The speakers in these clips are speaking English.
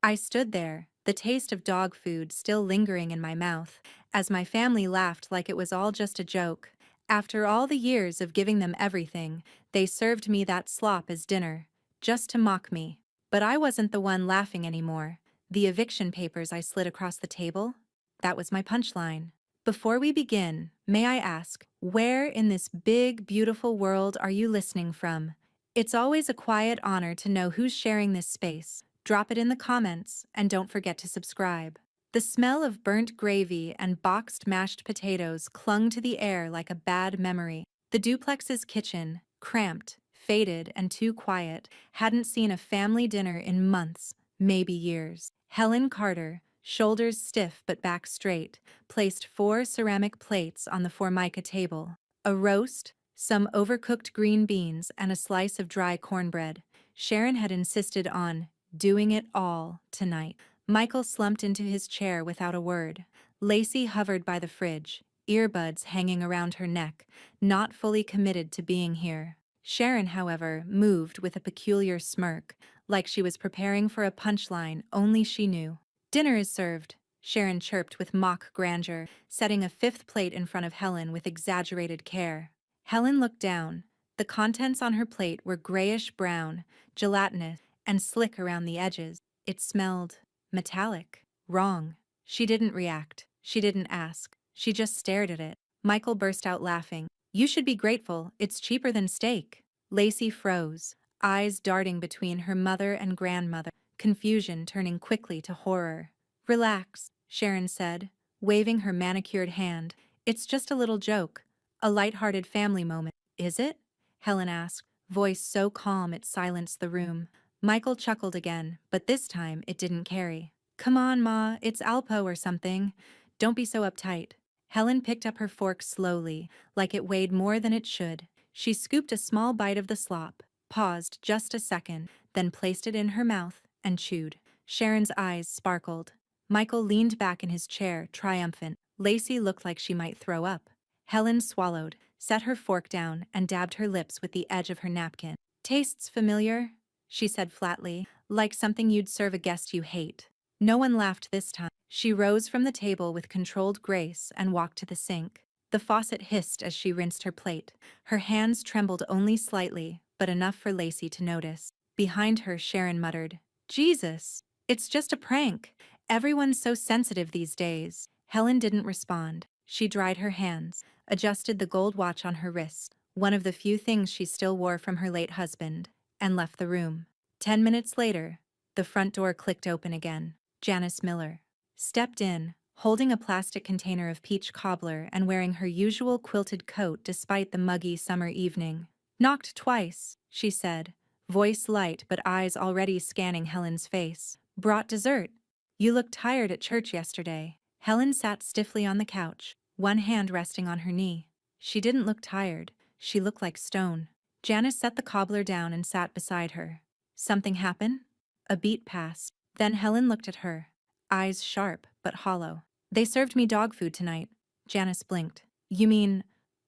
I stood there, the taste of dog food still lingering in my mouth, as my family laughed like it was all just a joke. After all the years of giving them everything, they served me that slop as dinner, just to mock me. But I wasn't the one laughing anymore. The eviction papers I slid across the table? That was my punchline. Before we begin, may I ask, where in this big, beautiful world are you listening from? It's always a quiet honor to know who's sharing this space. Drop it in the comments, and don't forget to subscribe. The smell of burnt gravy and boxed mashed potatoes clung to the air like a bad memory. The duplex's kitchen, cramped, faded, and too quiet, hadn't seen a family dinner in months, maybe years. Helen Carter, shoulders stiff but back straight, placed 4 ceramic plates on the formica table. A roast, some overcooked green beans, and a slice of dry cornbread. Sharon had insisted on doing it all tonight. Michael slumped into his chair without a word. Lacey hovered by the fridge, earbuds hanging around her neck, not fully committed to being here. Sharon, however, moved with a peculiar smirk, like she was preparing for a punchline only she knew. "Dinner is served," Sharon chirped with mock grandeur, setting a 5th plate in front of Helen with exaggerated care. Helen looked down. The contents on her plate were grayish-brown, gelatinous, and slick around the edges. It smelled metallic. Wrong. She didn't react. She didn't ask. She just stared at it. Michael burst out laughing. "You should be grateful. It's cheaper than steak." Lacey froze, eyes darting between her mother and grandmother, confusion turning quickly to horror. "Relax," Sharon said, waving her manicured hand. "It's just a little joke. A light-hearted family moment." "Is it?" Helen asked, voice so calm it silenced the room. Michael chuckled again, but this time it didn't carry. "Come on, Ma, it's Alpo or something. Don't be so uptight." Helen picked up her fork slowly, like it weighed more than it should. She scooped a small bite of the slop, paused just a second, then placed it in her mouth and chewed. Sharon's eyes sparkled. Michael leaned back in his chair, triumphant. Lacey looked like she might throw up. Helen swallowed, set her fork down, and dabbed her lips with the edge of her napkin. "Tastes familiar," she said flatly, "like something you'd serve a guest you hate." No one laughed this time. She rose from the table with controlled grace and walked to the sink. The faucet hissed as she rinsed her plate. Her hands trembled only slightly, but enough for Lacey to notice. Behind her, Sharon muttered, "Jesus, it's just a prank. Everyone's so sensitive these days." Helen didn't respond. She dried her hands, adjusted the gold watch on her wrist, one of the few things she still wore from her late husband, and left the room. 10 minutes later, the front door clicked open again. Janice Miller stepped in, holding a plastic container of peach cobbler and wearing her usual quilted coat despite the muggy summer evening. "Knocked twice," she said, voice light but eyes already scanning Helen's face. "Brought dessert. You looked tired at church yesterday." Helen sat stiffly on the couch, one hand resting on her knee. She didn't look tired. She looked like stone. Janice set the cobbler down and sat beside her. "Something happen?" A beat passed. Then Helen looked at her, eyes sharp but hollow. "They served me dog food tonight." Janice blinked. "You mean,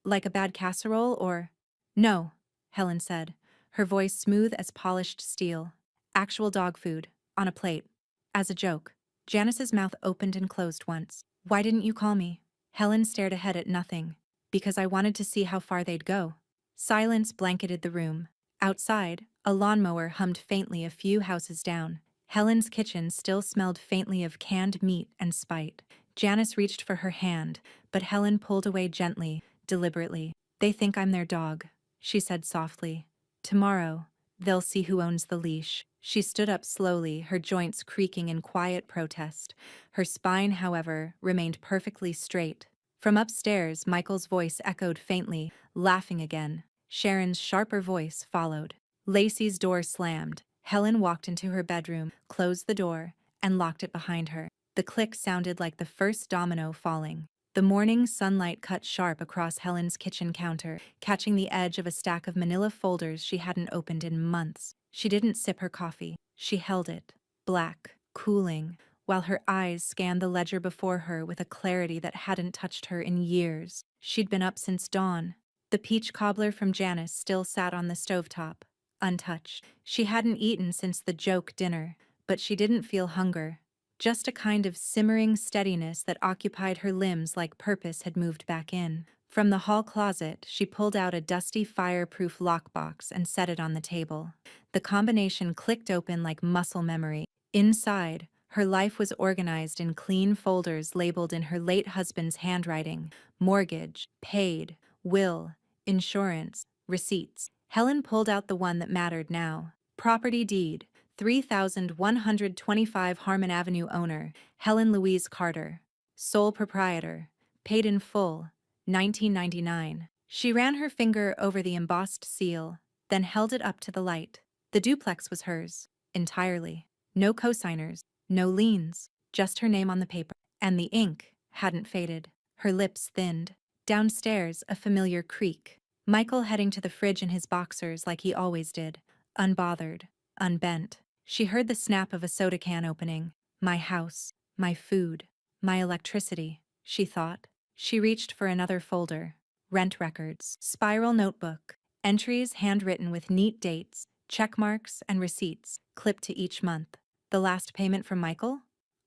like a bad casserole or—" "No," Helen said, her voice smooth as polished steel. "Actual dog food, on a plate. As a joke." Janice's mouth opened and closed once. "Why didn't you call me?" Helen stared ahead at nothing. "Because I wanted to see how far they'd go." Silence blanketed the room. Outside, a lawnmower hummed faintly a few houses down. Helen's kitchen still smelled faintly of canned meat and spite. Janice reached for her hand, but Helen pulled away gently, deliberately. "They think I'm their dog," she said softly. "Tomorrow, they'll see who owns the leash." She stood up slowly, her joints creaking in quiet protest. Her spine, however, remained perfectly straight. From upstairs, Michael's voice echoed faintly, laughing again. Sharon's sharper voice followed. Lacey's door slammed. Helen walked into her bedroom, closed the door, and locked it behind her. The click sounded like the first domino falling. The morning sunlight cut sharp across Helen's kitchen counter, catching the edge of a stack of manila folders she hadn't opened in months. She didn't sip her coffee. She held it, black, cooling, while her eyes scanned the ledger before her with a clarity that hadn't touched her in years. She'd been up since dawn. The peach cobbler from Janice still sat on the stovetop, untouched. She hadn't eaten since the joke dinner, but she didn't feel hunger. Just a kind of simmering steadiness that occupied her limbs like purpose had moved back in. From the hall closet, she pulled out a dusty fireproof lockbox and set it on the table. The combination clicked open like muscle memory. Inside, her life was organized in clean folders labeled in her late husband's handwriting: mortgage, paid, will, insurance, receipts. Helen pulled out the one that mattered now. Property deed, 3,125 Harmon Avenue owner, Helen Louise Carter. Sole proprietor, paid in full, 1999. She ran her finger over the embossed seal, then held it up to the light. The duplex was hers, entirely. No cosigners, no liens, just her name on the paper. And the ink hadn't faded. Her lips thinned. Downstairs, a familiar creak. Michael heading to the fridge in his boxers like he always did, unbothered, unbent. She heard the snap of a soda can opening. My house, my food, my electricity, she thought. She reached for another folder. Rent records, spiral notebook, entries handwritten with neat dates, check marks, and receipts clipped to each month. The last payment from Michael?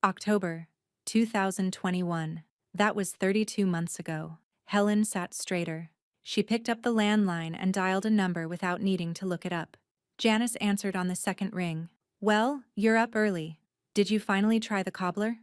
October 2021. That was 32 months ago. Helen sat straighter. She picked up the landline and dialed a number without needing to look it up. Janice answered on the second ring. Well, you're up early. Did you finally try the cobbler?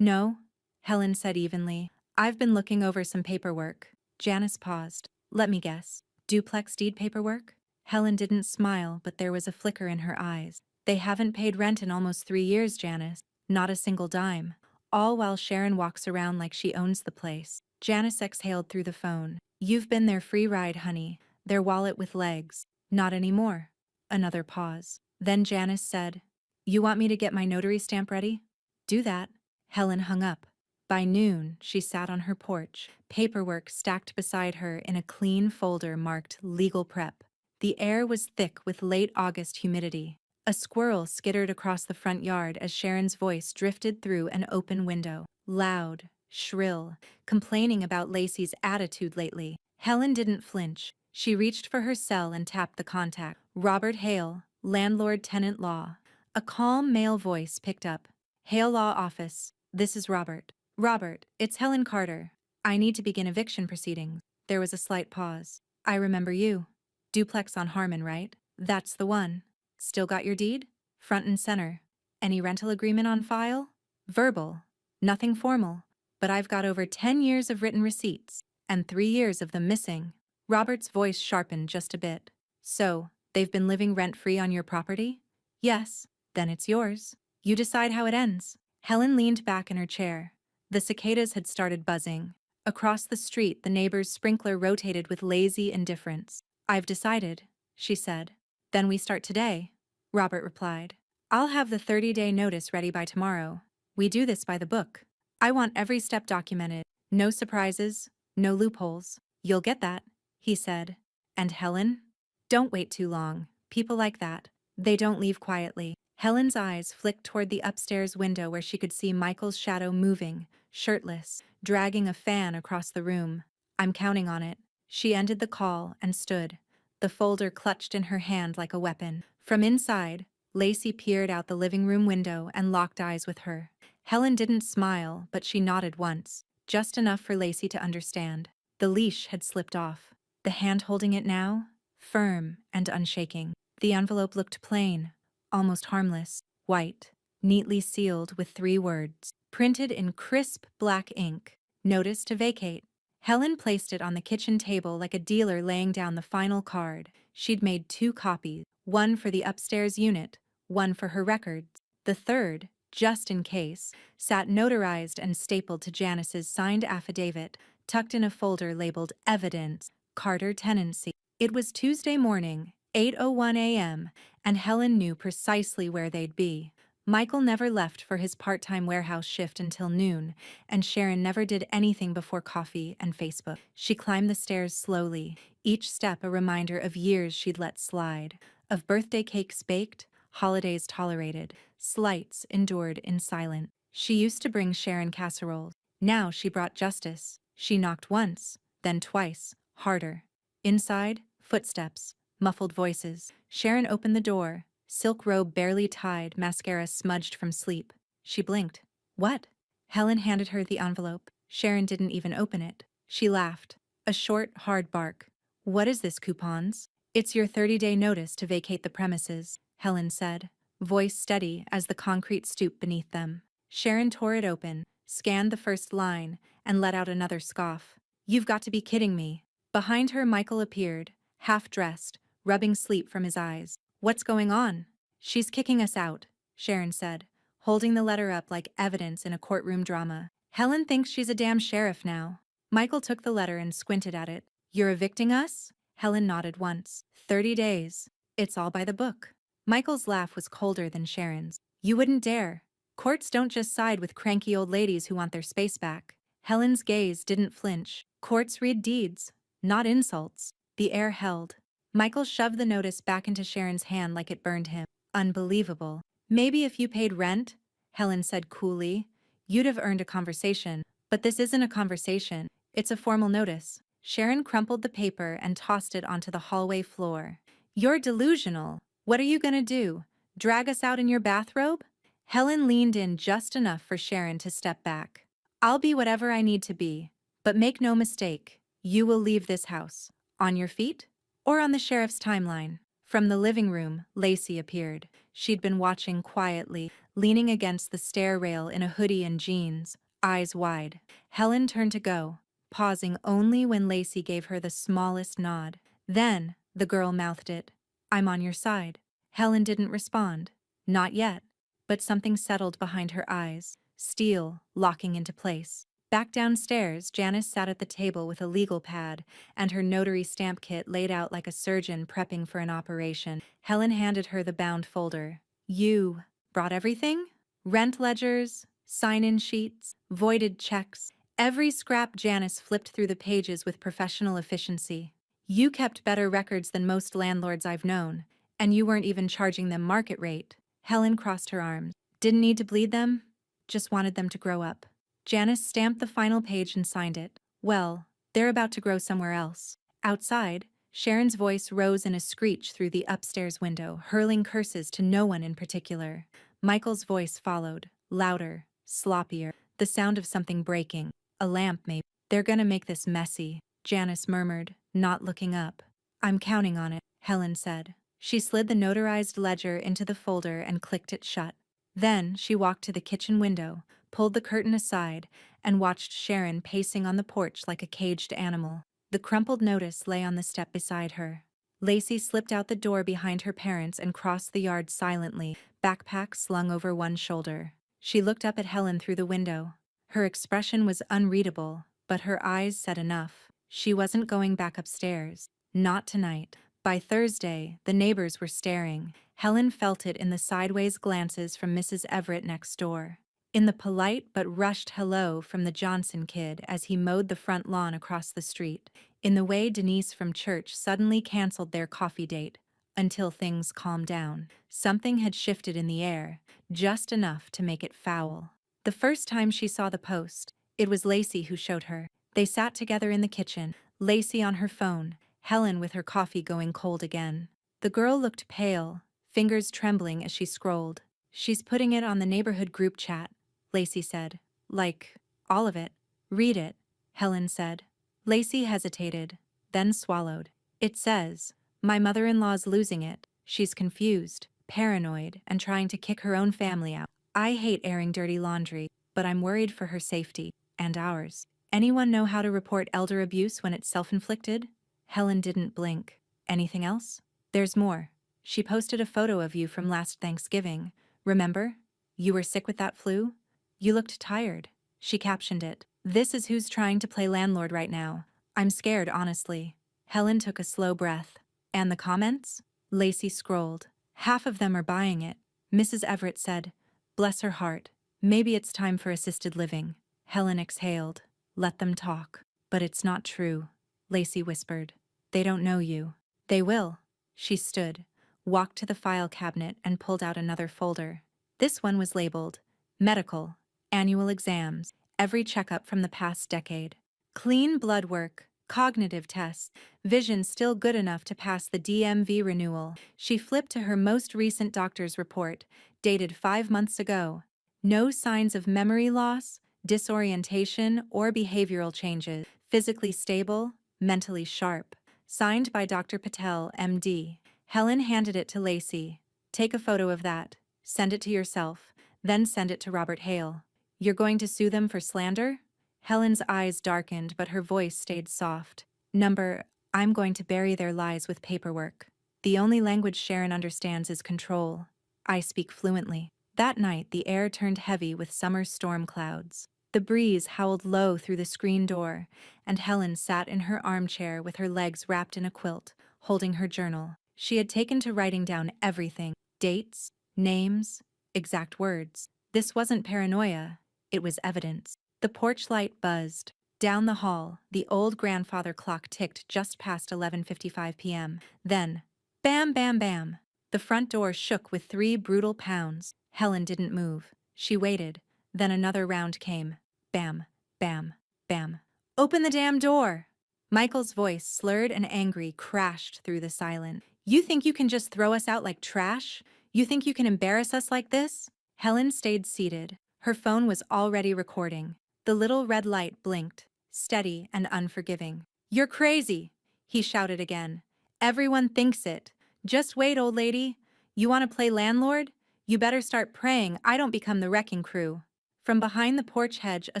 No, Helen said evenly. I've been looking over some paperwork. Janice paused. Let me guess. Duplex deed paperwork? Helen didn't smile, but there was a flicker in her eyes. They haven't paid rent in almost 3 years, Janice. Not a single dime. All while Sharon walks around like she owns the place. Janice exhaled through the phone. You've been their free ride, honey. Their wallet with legs. Not anymore. Another pause. Then Janice said, You want me to get my notary stamp ready? Do that. Helen hung up. By noon, she sat on her porch, paperwork stacked beside her in a clean folder marked Legal Prep. The air was thick with late August humidity. A squirrel skittered across the front yard as Sharon's voice drifted through an open window. Loud, shrill, complaining about Lacey's attitude lately. Helen didn't flinch. She reached for her cell and tapped the contact. Robert Hale, landlord-tenant law. A calm male voice picked up. Hale Law Office, this is Robert. Robert, it's Helen Carter. I need to begin eviction proceedings. There was a slight pause. I remember you. Duplex on Harmon, right? That's the one. Still got your deed? Front and center. Any rental agreement on file? Verbal. Nothing formal. But I've got over 10 years of written receipts, and 3 years of them missing. Robert's voice sharpened just a bit. So, they've been living rent-free on your property? Yes. Then it's yours. You decide how it ends. Helen leaned back in her chair. The cicadas had started buzzing. Across the street, the neighbor's sprinkler rotated with lazy indifference. I've decided, she said. Then we start today, Robert replied. I'll have the 30-day notice ready by tomorrow. We do this by the book. I want every step documented. No surprises, no loopholes. You'll get that, he said. And Helen? Don't wait too long. People like that. They don't leave quietly. Helen's eyes flicked toward the upstairs window where she could see Michael's shadow moving, shirtless, dragging a fan across the room. I'm counting on it. She ended the call and stood, the folder clutched in her hand like a weapon. From inside, Lacey peered out the living room window and locked eyes with her. Helen didn't smile, but she nodded once, just enough for Lacey to understand. The leash had slipped off. The hand holding it now? Firm and unshaking. The envelope looked plain, almost harmless, white, neatly sealed with 3 words, printed in crisp black ink. Notice to vacate. Helen placed it on the kitchen table like a dealer laying down the final card. She'd made 2 copies, one for the upstairs unit, one for her records. The third, just in case, sat notarized and stapled to Janice's signed affidavit, tucked in a folder labeled Evidence, Carter Tenancy. It was Tuesday morning, 8:01 a.m., and Helen knew precisely where they'd be. Michael never left for his part-time warehouse shift until noon, and Sharon never did anything before coffee and Facebook. She climbed the stairs slowly, each step a reminder of years she'd let slide, of birthday cakes baked, holidays tolerated, slights endured in silence. She used to bring Sharon casseroles. Now she brought justice. She knocked once, then twice, harder. Inside, footsteps, muffled voices. Sharon opened the door, silk robe barely tied, mascara smudged from sleep. She blinked. What? Helen handed her the envelope. Sharon didn't even open it. She laughed. A short, hard bark. What is this, coupons? It's your 30-day notice to vacate the premises, Helen said, voice steady as the concrete stooped beneath them. Sharon tore it open, scanned the first line, and let out another scoff. You've got to be kidding me. Behind her, Michael appeared, half-dressed, rubbing sleep from his eyes. What's going on? She's kicking us out, Sharon said, holding the letter up like evidence in a courtroom drama. Helen thinks she's a damn sheriff now. Michael took the letter and squinted at it. You're evicting us? Helen nodded once. 30 days. It's all by the book. Michael's laugh was colder than Sharon's. You wouldn't dare. Courts don't just side with cranky old ladies who want their space back. Helen's gaze didn't flinch. Courts read deeds, not insults. The air held. Michael shoved the notice back into Sharon's hand like it burned him. Unbelievable. Maybe if you paid rent, Helen said coolly, you'd have earned a conversation. But this isn't a conversation. It's a formal notice. Sharon crumpled the paper and tossed it onto the hallway floor. You're delusional. What are you gonna do? Drag us out in your bathrobe? Helen leaned in just enough for Sharon to step back. I'll be whatever I need to be. But make no mistake, you will leave this house. On your feet? Or on the sheriff's timeline? From the living room, Lacey appeared. She'd been watching quietly, leaning against the stair rail in a hoodie and jeans, eyes wide. Helen turned to go, pausing only when Lacey gave her the smallest nod. Then, the girl mouthed it. I'm on your side. Helen didn't respond. Not yet. But something settled behind her eyes, steel locking into place. Back downstairs, Janice sat at the table with a legal pad and her notary stamp kit laid out like a surgeon prepping for an operation. Helen handed her the bound folder. You brought everything? Rent ledgers, sign-in sheets, voided checks. Every scrap. Janice flipped through the pages with professional efficiency. You kept better records than most landlords I've known, and you weren't even charging them market rate. Helen crossed her arms. Didn't need to bleed them, just wanted them to grow up. Janice stamped the final page and signed it. Well, they're about to grow somewhere else. Outside, Sharon's voice rose in a screech through the upstairs window, hurling curses to no one in particular. Michael's voice followed, louder, sloppier, the sound of something breaking. A lamp, maybe. They're gonna make this messy, Janice murmured, not looking up. I'm counting on it, Helen said. She slid the notarized ledger into the folder and clicked it shut. Then she walked to the kitchen window, pulled the curtain aside, and watched Sharon pacing on the porch like a caged animal. The crumpled notice lay on the step beside her. Lacey slipped out the door behind her parents and crossed the yard silently, backpack slung over one shoulder. She looked up at Helen through the window. Her expression was unreadable, but her eyes said enough. She wasn't going back upstairs. Not tonight. By Thursday, the neighbors were staring. Helen felt it in the sideways glances from Mrs. Everett next door, in the polite but rushed hello from the Johnson kid as he mowed the front lawn across the street, in the way Denise from church suddenly canceled their coffee date, until things calmed down. Something had shifted in the air, just enough to make it foul. The first time she saw the post, it was Lacey who showed her. They sat together in the kitchen, Lacey on her phone, Helen with her coffee going cold again. The girl looked pale, fingers trembling as she scrolled. She's putting it on the neighborhood group chat, Lacey said. Like, all of it. Read it, Helen said. Lacey hesitated, then swallowed. It says, my mother-in-law's losing it. She's confused, paranoid, and trying to kick her own family out. I hate airing dirty laundry, but I'm worried for her safety, and ours. Anyone know how to report elder abuse when it's self-inflicted? Helen didn't blink. Anything else? There's more. She posted a photo of you from last Thanksgiving. Remember? You were sick with that flu? You looked tired. She captioned it. This is who's trying to play landlord right now. I'm scared, honestly. Helen took a slow breath. And the comments? Lacey scrolled. Half of them are buying it. Mrs. Everett said, bless her heart. Maybe it's time for assisted living. Helen exhaled. Let them talk. But it's not true, Lacey whispered. They don't know you. They will. She stood, walked to the file cabinet and pulled out another folder. This one was labeled medical, annual exams, every checkup from the past decade. Clean blood work, Cognitive tests. Vision still good enough to pass the DMV renewal. She flipped to her most recent doctor's report, dated 5 months ago. No signs of memory loss, disorientation, or behavioral changes. Physically stable, mentally sharp. Signed by Dr. Patel, MD. Helen handed it to Lacey. Take a photo of that. Send it to yourself. Then send it to Robert Hale. You're going to sue them for slander? Helen's eyes darkened, but her voice stayed soft. I'm going to bury their lies with paperwork. The only language Sharon understands is control. I speak fluently. That night, the air turned heavy with summer storm clouds. The breeze howled low through the screen door, and Helen sat in her armchair with her legs wrapped in a quilt, holding her journal. She had taken to writing down everything: dates, names, exact words. This wasn't paranoia, it was evidence. The porch light buzzed. Down the hall, the old grandfather clock ticked just past 11:55 p.m. Then, bam, bam, bam. The front door shook with 3 brutal pounds. Helen didn't move. She waited. Then another round came. Bam, bam, bam. Open the damn door! Michael's voice, slurred and angry, crashed through the silence. You think you can just throw us out like trash? You think you can embarrass us like this? Helen stayed seated. Her phone was already recording. The little red light blinked, steady and unforgiving. You're crazy, he shouted again. Everyone thinks it. Just wait, old lady. You want to play landlord? You better start praying I don't become the wrecking crew. From behind the porch hedge, a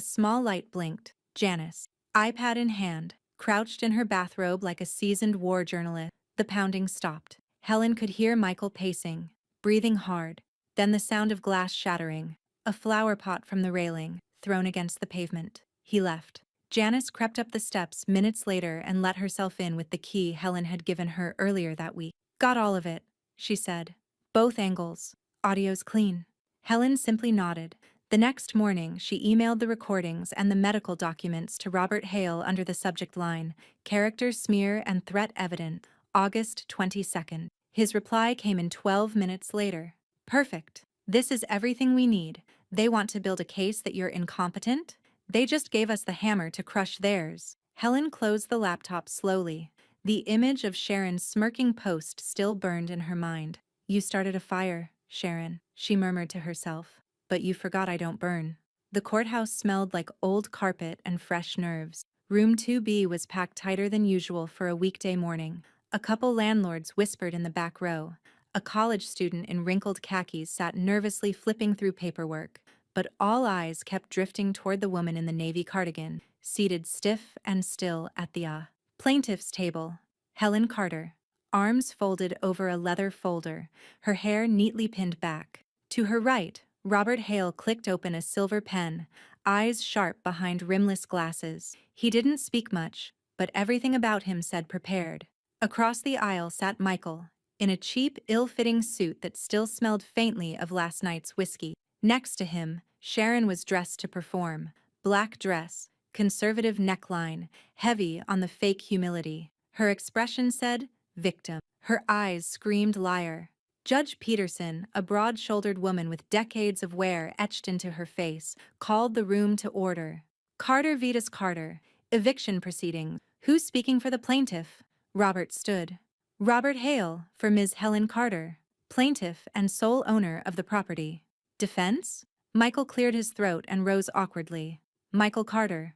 small light blinked. Janice, iPad in hand, crouched in her bathrobe like a seasoned war journalist. The pounding stopped. Helen could hear Michael pacing, breathing hard. Then the sound of glass shattering. A flower pot from the railing, thrown against the pavement. He left. Janice crept up the steps minutes later and let herself in with the key Helen had given her earlier that week. Got all of it, she said. Both angles. Audio's clean. Helen simply nodded. The next morning, she emailed the recordings and the medical documents to Robert Hale under the subject line, character smear and threat evident, August 22nd. His reply came in 12 minutes later. Perfect. This is everything we need. They want to build a case that you're incompetent? They just gave us the hammer to crush theirs. Helen closed the laptop slowly. The image of Sharon's smirking post still burned in her mind. You started a fire, Sharon, she murmured to herself. But you forgot I don't burn. The courthouse smelled like old carpet and fresh nerves. Room 2B was packed tighter than usual for a weekday morning. A couple landlords whispered in the back row. A college student in wrinkled khakis sat nervously flipping through paperwork. But all eyes kept drifting toward the woman in the navy cardigan, seated stiff and still at the plaintiff's table. Helen Carter, arms folded over a leather folder, her hair neatly pinned back. To her right, Robert Hale clicked open a silver pen, eyes sharp behind rimless glasses. He didn't speak much, but everything about him said prepared. Across the aisle sat Michael, in a cheap, ill-fitting suit that still smelled faintly of last night's whiskey. Next to him, Sharon was dressed to perform. Black dress, conservative neckline, heavy on the fake humility. Her expression said, victim. Her eyes screamed liar. Judge Peterson, a broad-shouldered woman with decades of wear etched into her face, called the room to order. Carter Vitas Carter, eviction proceedings. Who's speaking for the plaintiff? Robert stood. Robert Hale, for Ms. Helen Carter, plaintiff and sole owner of the property. Defense? Michael cleared his throat and rose awkwardly. Michael Carter.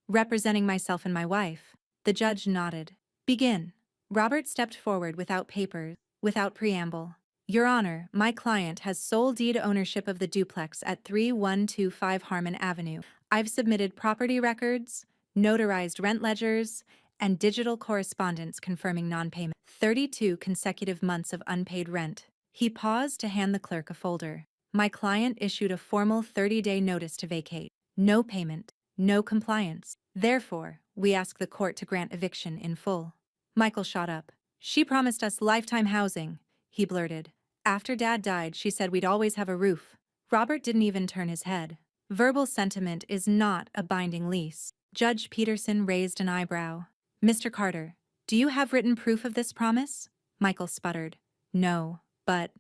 Representing myself and my wife. The judge nodded. Begin. Robert stepped forward without papers, without preamble. Your Honor, my client has sole deed ownership of the duplex at 3125 Harmon Avenue. I've submitted property records, notarized rent ledgers, and digital correspondence confirming non-payment. 32 consecutive months of unpaid rent. He paused to hand the clerk a folder. My client issued a formal 30-day notice to vacate. No payment, no compliance. Therefore, we ask the court to grant eviction in full. Michael shot up. She promised us lifetime housing, he blurted. After Dad died, she said we'd always have a roof. Robert didn't even turn his head. Verbal sentiment is not a binding lease. Judge Peterson raised an eyebrow. Mr. Carter, do you have written proof of this promise? Michael sputtered. No, but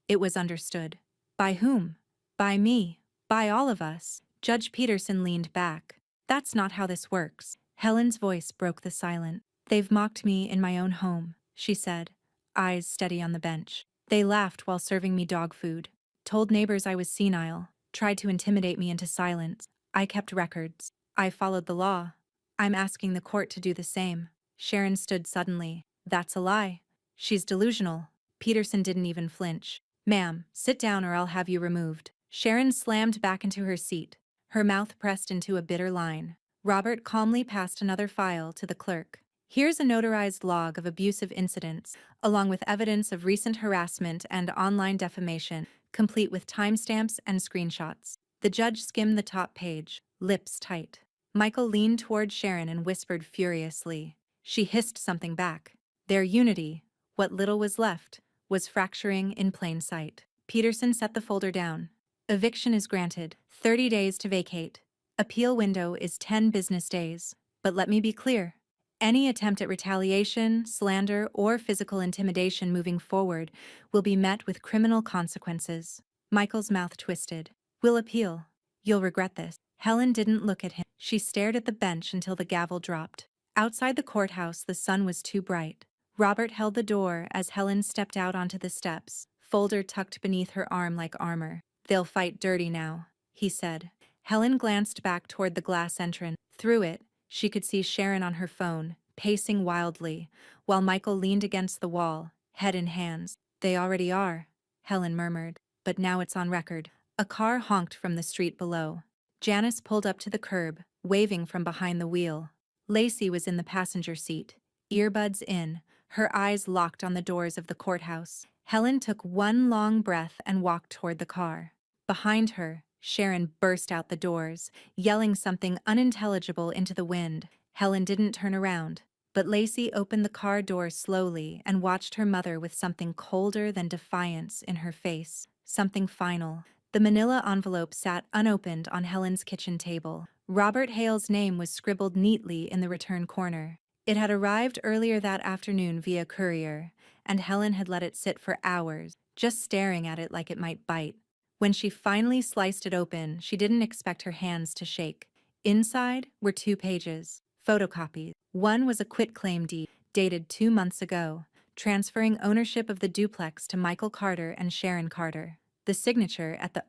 it was understood. By whom? By me. By all of us. Judge Peterson leaned back. That's not how this works. Helen's voice broke the silence. They've mocked me in my own home, she said, eyes steady on the bench. They laughed while serving me dog food, told neighbors I was senile, tried to intimidate me into silence. I kept records. I followed the law. I'm asking the court to do the same. Sharon stood suddenly. That's a lie. She's delusional. Peterson didn't even flinch. Ma'am, sit down or I'll have you removed. Sharon slammed back into her seat, her mouth pressed into a bitter line. Robert calmly passed another file to the clerk. Here's a notarized log of abusive incidents, along with evidence of recent harassment and online defamation, complete with timestamps and screenshots. The judge skimmed the top page, lips tight. Michael leaned toward Sharon and whispered furiously. She hissed something back. Their unity, what little was left, was fracturing in plain sight. Peterson set the folder down. Eviction is granted, 30 days to vacate. Appeal window is 10 business days. But let me be clear. Any attempt at retaliation, slander, or physical intimidation moving forward will be met with criminal consequences. Michael's mouth twisted. We'll appeal. You'll regret this. Helen didn't look at him. She stared at the bench until the gavel dropped. Outside the courthouse, the sun was too bright. Robert held the door as Helen stepped out onto the steps, folder tucked beneath her arm like armor. They'll fight dirty now, he said. Helen glanced back toward the glass entrance. Through it, she could see Sharon on her phone, pacing wildly, while Michael leaned against the wall, head in hands. They already are, Helen murmured, but now it's on record. A car honked from the street below. Janice pulled up to the curb, waving from behind the wheel. Lacey was in the passenger seat, earbuds in, her eyes locked on the doors of the courthouse. Helen took one long breath and walked toward the car. Behind her, Sharon burst out the doors, yelling something unintelligible into the wind. Helen didn't turn around, but Lacey opened the car door slowly and watched her mother with something colder than defiance in her face, something final. The manila envelope sat unopened on Helen's kitchen table. Robert Hale's name was scribbled neatly in the return corner. It had arrived earlier that afternoon via courier, and Helen had let it sit for hours, just staring at it like it might bite. When she finally sliced it open, she didn't expect her hands to shake. Inside were 2 pages, photocopies. One was a quitclaim deed, dated 2 months ago, transferring ownership of the duplex to Michael Carter and Sharon Carter. The signature at the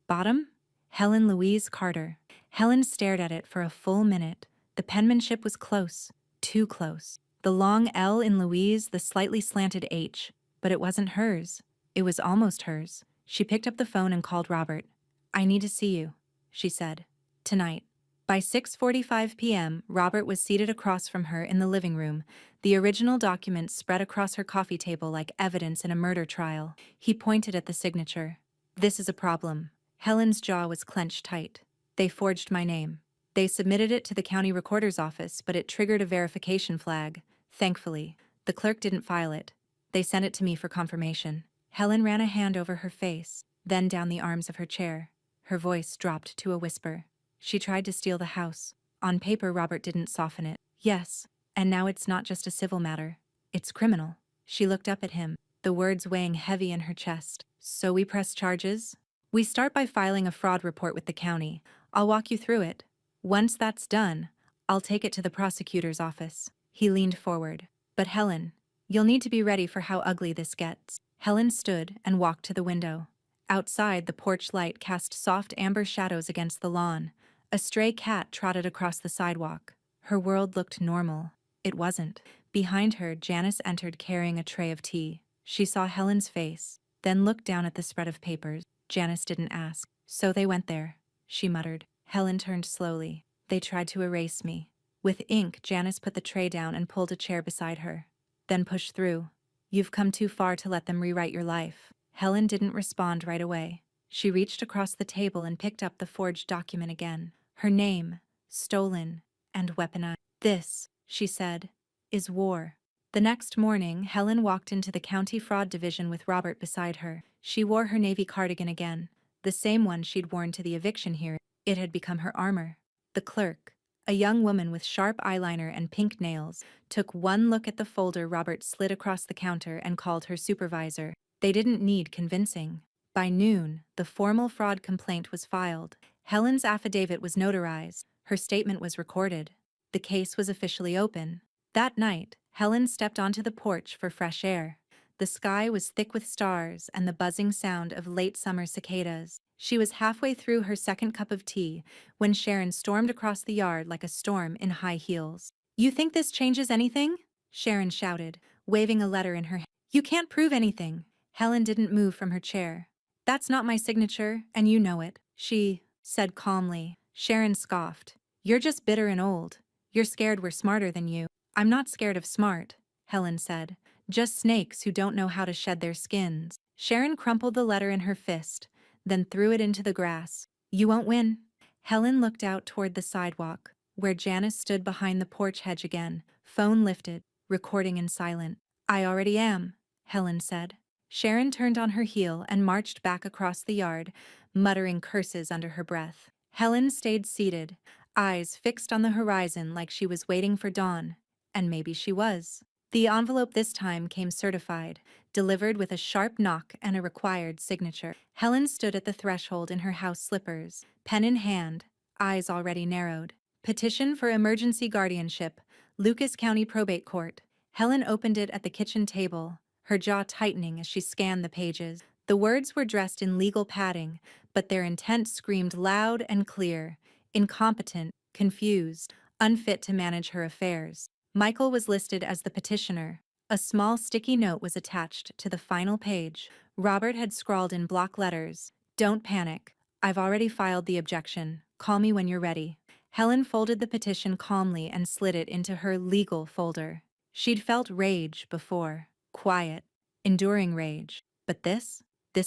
bottom? Helen Louise Carter. Helen stared at it for a full minute. The penmanship was close, too close. The long L in Louise, the slightly slanted H. But it wasn't hers. It was almost hers. She picked up the phone and called Robert. I need to see you, she said. Tonight. By 6:45 p.m., Robert was seated across from her in the living room, the original documents spread across her coffee table like evidence in a murder trial. He pointed at the signature. This is a problem. Helen's jaw was clenched tight. They forged my name. They submitted it to the county recorder's office, but it triggered a verification flag. Thankfully, the clerk didn't file it. They sent it to me for confirmation. Helen ran a hand over her face, then down the arms of her chair. Her voice dropped to a whisper. She tried to steal the house. On paper, Robert didn't soften it. Yes, and now it's not just a civil matter. It's criminal. She looked up at him, the words weighing heavy in her chest. So we press charges? We start by filing a fraud report with the county. I'll walk you through it. Once that's done, I'll take it to the prosecutor's office. He leaned forward. But Helen, you'll need to be ready for how ugly this gets. Helen stood and walked to the window. Outside, the porch light cast soft amber shadows against the lawn. A stray cat trotted across the sidewalk. Her world looked normal. It wasn't. Behind her, Janice entered carrying a tray of tea. She saw Helen's face, then looked down at the spread of papers. Janice didn't ask. So they went there, she muttered. Helen turned slowly. They tried to erase me. With ink, Janice put the tray down and pulled a chair beside her. Then pushed through. You've come too far to let them rewrite your life. Helen didn't respond right away. She reached across the table and picked up the forged document again. Her name, stolen and weaponized. This, she said, is war. The next morning, Helen walked into the county fraud division with Robert beside her. She wore her navy cardigan again, the same one she'd worn to the eviction hearing. It had become her armor. The clerk, a young woman with sharp eyeliner and pink nails, took one look at the folder Robert slid across the counter and called her supervisor. They didn't need convincing. By noon, the formal fraud complaint was filed. Helen's affidavit was notarized. Her statement was recorded. The case was officially open. That night, Helen stepped onto the porch for fresh air. The sky was thick with stars and the buzzing sound of late summer cicadas. She was halfway through her second cup of tea when Sharon stormed across the yard like a storm in high heels. "You think this changes anything?" Sharon shouted, waving a letter in her hand. "You can't prove anything." Helen didn't move from her chair. "That's not my signature, and you know it," she said calmly. Sharon scoffed. "You're just bitter and old. You're scared we're smarter than you." "I'm not scared of smart," Helen said. "Just snakes who don't know how to shed their skins." Sharon crumpled the letter in her fist, then threw it into the grass. "You won't win." Helen looked out toward the sidewalk, where Janice stood behind the porch hedge again, phone lifted, recording in silent. "I already am," Helen said. Sharon turned on her heel and marched back across the yard, muttering curses under her breath. Helen stayed seated, eyes fixed on the horizon like she was waiting for dawn. And maybe she was. The envelope this time came certified, delivered with a sharp knock and a required signature. Helen stood at the threshold in her house slippers, pen in hand, eyes already narrowed. "Petition for emergency guardianship, Lucas County Probate Court." Helen opened it at the kitchen table, her jaw tightening as she scanned the pages. The words were dressed in legal padding, but their intent screamed loud and clear: incompetent, confused, unfit to manage her affairs. Michael was listed as the petitioner. A small sticky note was attached to the final page. Robert had scrawled in block letters, "Don't panic. I've already filed the objection. Call me when you're ready." Helen folded the petition calmly and slid it into her legal folder. She'd felt rage before. Quiet, enduring rage. But this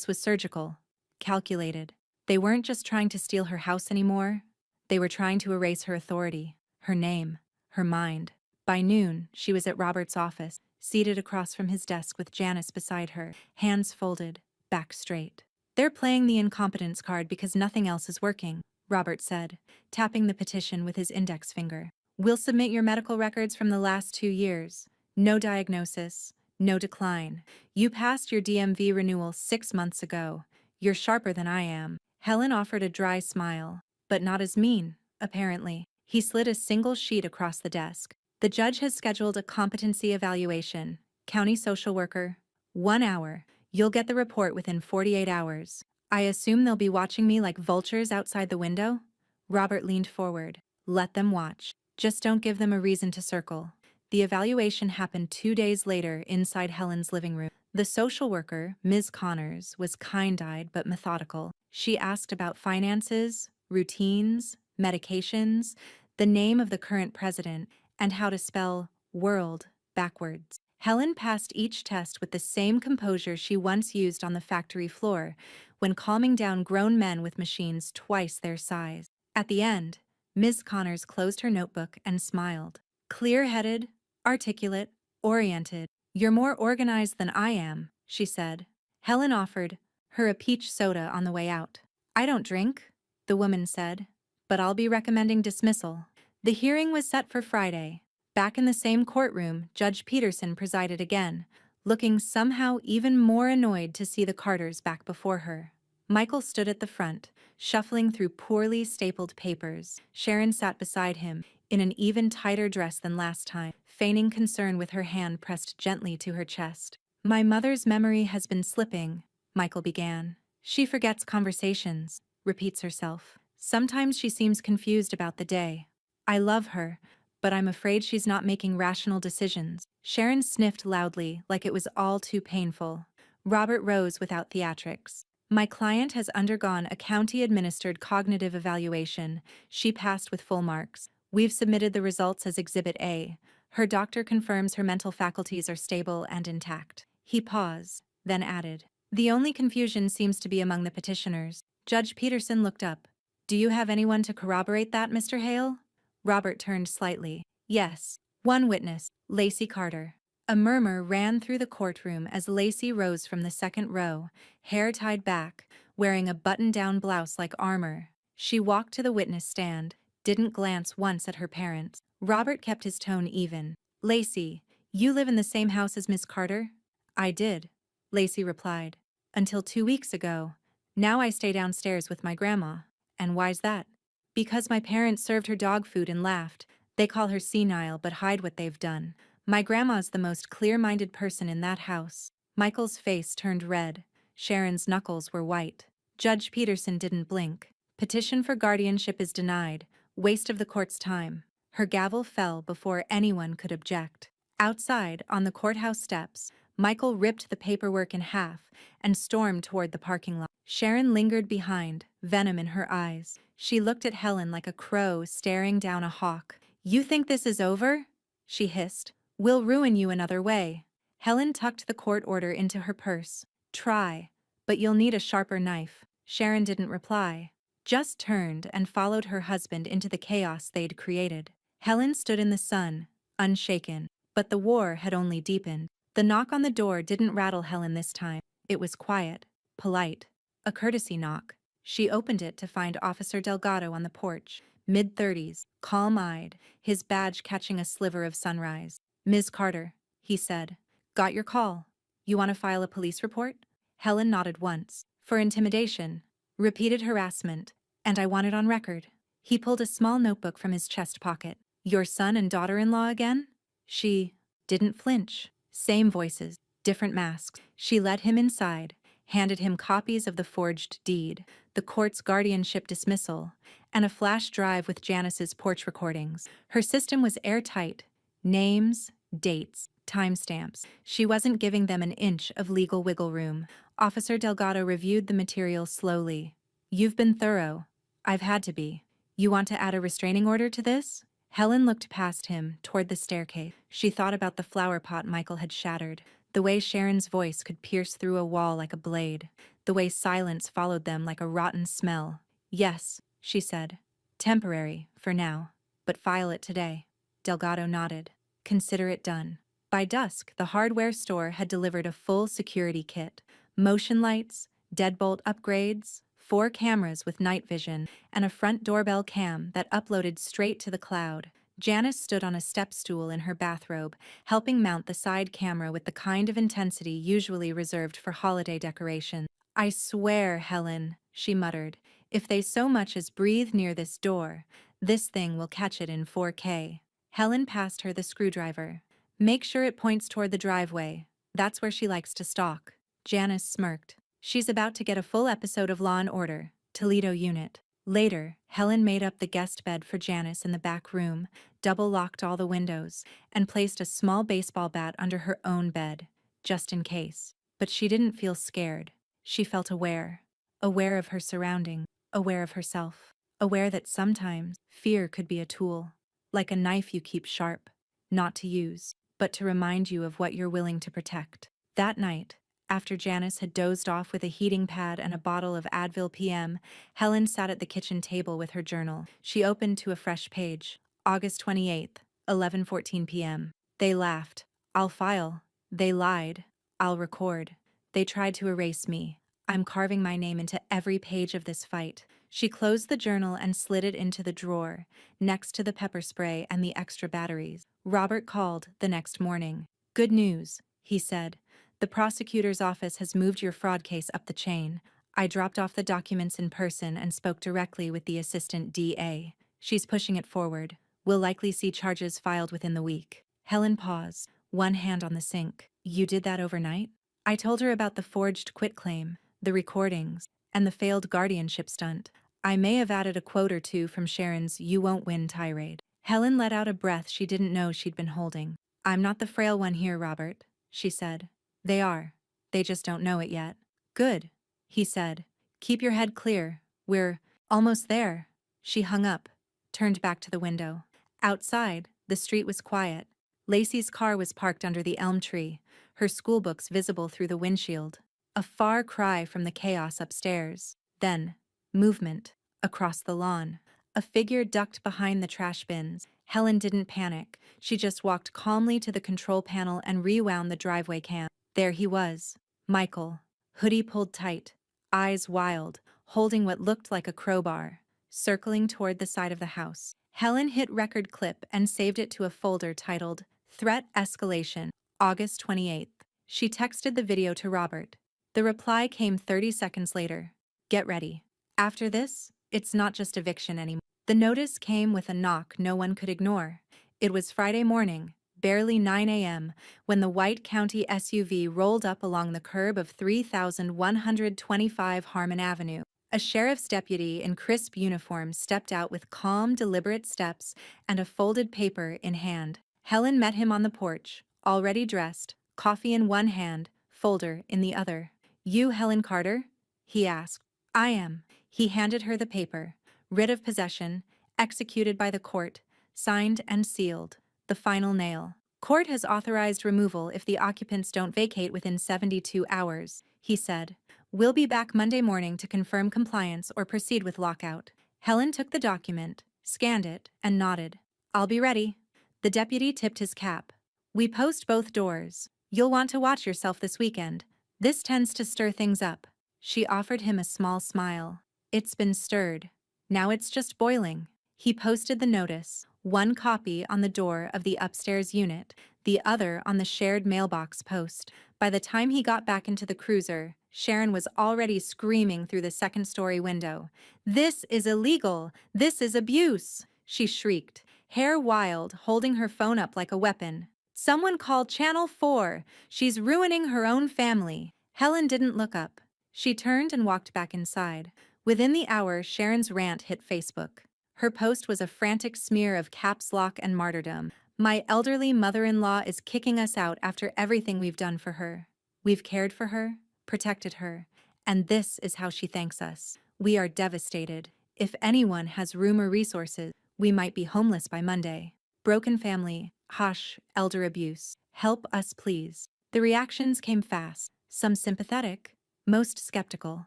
was surgical, calculated. They weren't just trying to steal her house anymore. They were trying to erase her authority, her name, her mind. By noon, she was at Robert's office, seated across from his desk with Janice beside her, hands folded, back straight. "They're playing the incompetence card because nothing else is working," Robert said, tapping the petition with his index finger. "We'll submit your medical records from the last 2 years. No diagnosis, no decline. You passed your DMV renewal 6 months ago. You're sharper than I am." Helen offered a dry smile, but not as mean, apparently. He slid a single sheet across the desk. "The judge has scheduled a competency evaluation. County social worker. 1 hour. You'll get the report within 48 hours. I assume they'll be watching me like vultures outside the window?" Robert leaned forward. "Let them watch. Just don't give them a reason to circle." The evaluation happened 2 days later inside Helen's living room. The social worker, Ms. Connors, was kind-eyed but methodical. She asked about finances, routines, medications, the name of the current president, and how to spell world backwards. Helen passed each test with the same composure she once used on the factory floor when calming down grown men with machines twice their size. At the end, Ms. Connors closed her notebook and smiled. "Clear-headed, articulate, oriented. You're more organized than I am," she said. Helen offered her a peach soda on the way out. "I don't drink," the woman said, "but I'll be recommending dismissal." The hearing was set for Friday. Back in the same courtroom, Judge Peterson presided again, looking somehow even more annoyed to see the Carters back before her. Michael stood at the front, shuffling through poorly stapled papers. Sharon sat beside him, in an even tighter dress than last time, feigning concern with her hand pressed gently to her chest. "My mother's memory has been slipping," Michael began. "She forgets conversations, repeats herself. Sometimes she seems confused about the day. I love her, but I'm afraid she's not making rational decisions." Sharon sniffed loudly, like it was all too painful. Robert rose without theatrics. "My client has undergone a county-administered cognitive evaluation. She passed with full marks. We've submitted the results as Exhibit A. Her doctor confirms her mental faculties are stable and intact." He paused, then added, "The only confusion seems to be among the petitioners." Judge Peterson looked up. "Do you have anyone to corroborate that, Mr. Hale?" Robert turned slightly. "Yes. One witness, Lacey Carter." A murmur ran through the courtroom as Lacey rose from the second row, hair tied back, wearing a button-down blouse like armor. She walked to the witness stand, didn't glance once at her parents. Robert kept his tone even. "Lacey, you live in the same house as Miss Carter?" "I did," Lacey replied. "Until 2 weeks ago. Now I stay downstairs with my grandma." "And why's that?" "Because my parents served her dog food and laughed. They call her senile but hide what they've done. My grandma's the most clear-minded person in that house. Michael's face turned red. Sharon's knuckles were white. Judge Peterson didn't blink. Petition for guardianship is denied. Waste of the court's time. Her gavel fell before anyone could object. Outside, on the courthouse steps, Michael ripped the paperwork in half and stormed toward the parking lot. Sharon lingered behind, venom in her eyes. She looked at Helen like a crow staring down a hawk. "You think this is over?" she hissed. "We'll ruin you another way." Helen tucked the court order into her purse. "Try, but you'll need a sharper knife." Sharon didn't reply, just turned and followed her husband into the chaos they'd created. Helen stood in the sun, unshaken, but the war had only deepened. The knock on the door didn't rattle Helen this time. It was quiet, polite, a courtesy knock. She opened it to find Officer Delgado on the porch, mid-30s, calm-eyed, his badge catching a sliver of sunrise. "Ms. Carter," he said. "Got your call. You want to file a police report?" Helen nodded once. "For intimidation, repeated harassment, and I want it on record." He pulled a small notebook from his chest pocket. "Your son and daughter-in-law again?" She didn't flinch. Same voices, different masks. She led him inside, handed him copies of the forged deed, the court's guardianship dismissal, and a flash drive with Janice's porch recordings. Her system was airtight. Names, dates, timestamps. She wasn't giving them an inch of legal wiggle room. Officer Delgado reviewed the material slowly. "You've been thorough. I've had to be. You want to add a restraining order to this?" Helen looked past him, toward the staircase. She thought about the flower pot Michael had shattered, the way Sharon's voice could pierce through a wall like a blade, the way silence followed them like a rotten smell. "Yes," she said. "Temporary, for now. But file it today." Delgado nodded. "Consider it done." By dusk, the hardware store had delivered a full security kit. Motion lights, deadbolt upgrades, 4 cameras with night vision, and a front doorbell cam that uploaded straight to the cloud. Janice stood on a step stool in her bathrobe, helping mount the side camera with the kind of intensity usually reserved for holiday decoration. "I swear, Helen," she muttered, "if they so much as breathe near this door, this thing will catch it in 4K. Helen passed her the screwdriver. "Make sure it points toward the driveway. That's where she likes to stalk." Janice smirked. "She's about to get a full episode of Law & Order, Toledo Unit." Later, Helen made up the guest bed for Janice in the back room, double-locked all the windows, and placed a small baseball bat under her own bed, just in case. But she didn't feel scared. She felt aware. Aware of her surroundings, aware of herself, aware that sometimes fear could be a tool, like a knife you keep sharp, not to use, but to remind you of what you're willing to protect. That night, after Janice had dozed off with a heating pad and a bottle of Advil PM, Helen sat at the kitchen table with her journal. She opened to a fresh page. August 28th, 11:14 p.m. "They laughed. I'll file. They lied. I'll record. They tried to erase me. I'm carving my name into every page of this fight." She closed the journal and slid it into the drawer, next to the pepper spray and the extra batteries. Robert called the next morning. "Good news," he said. "The prosecutor's office has moved your fraud case up the chain. I dropped off the documents in person and spoke directly with the assistant DA. She's pushing it forward. We'll likely see charges filed within the week." Helen paused, one hand on the sink. "You did that overnight?" "I told her about the forged quitclaim, the recordings, and the failed guardianship stunt. I may have added a quote or two from Sharon's 'you won't win' tirade." Helen let out a breath she didn't know she'd been holding. "I'm not the frail one here, Robert," she said. "They are. They just don't know it yet." "Good," he said. "Keep your head clear. We're almost there." She hung up, turned back to the window. Outside, the street was quiet. Lacey's car was parked under the elm tree, her schoolbooks visible through the windshield. A far cry from the chaos upstairs. Then, movement, across the lawn. A figure ducked behind the trash bins. Helen didn't panic. She just walked calmly to the control panel and rewound the driveway cam. There he was, Michael, hoodie pulled tight, eyes wild, holding what looked like a crowbar, circling toward the side of the house. Helen hit record clip and saved it to a folder titled Threat Escalation, August 28th. She texted the video to Robert. The reply came 30 seconds later. "Get ready. After this, it's not just eviction anymore." The notice came with a knock no one could ignore. It was Friday morning, barely 9 a.m., when the white county SUV rolled up along the curb of 3125 Harmon Avenue. A sheriff's deputy in crisp uniform stepped out with calm, deliberate steps and a folded paper in hand. Helen met him on the porch, already dressed, coffee in one hand, folder in the other. "You Helen Carter?" he asked. "I am." He handed her the paper. Writ of possession, executed by the court, signed and sealed. The final nail. "Court has authorized removal if the occupants don't vacate within 72 hours, he said. "We'll be back Monday morning to confirm compliance or proceed with lockout." Helen took the document, scanned it, and nodded. "I'll be ready." The deputy tipped his cap. "We post both doors. You'll want to watch yourself this weekend. This tends to stir things up." She offered him a small smile. "It's been stirred. Now it's just boiling." He posted the notice, one copy on the door of the upstairs unit, the other on the shared mailbox post. By the time he got back into the cruiser, Sharon was already screaming through the second-story window. "This is illegal! This is abuse!" she shrieked, hair wild, holding her phone up like a weapon. "Someone call Channel 4! She's ruining her own family!" Helen didn't look up. She turned and walked back inside. Within the hour, Sharon's rant hit Facebook. Her post was a frantic smear of caps lock and martyrdom. "My elderly mother-in-law is kicking us out after everything we've done for her. We've cared for her, protected her, and this is how she thanks us. We are devastated. If anyone has room or resources, we might be homeless by Monday. Broken family, hush, elder abuse. Help us please." The reactions came fast, some sympathetic, most skeptical.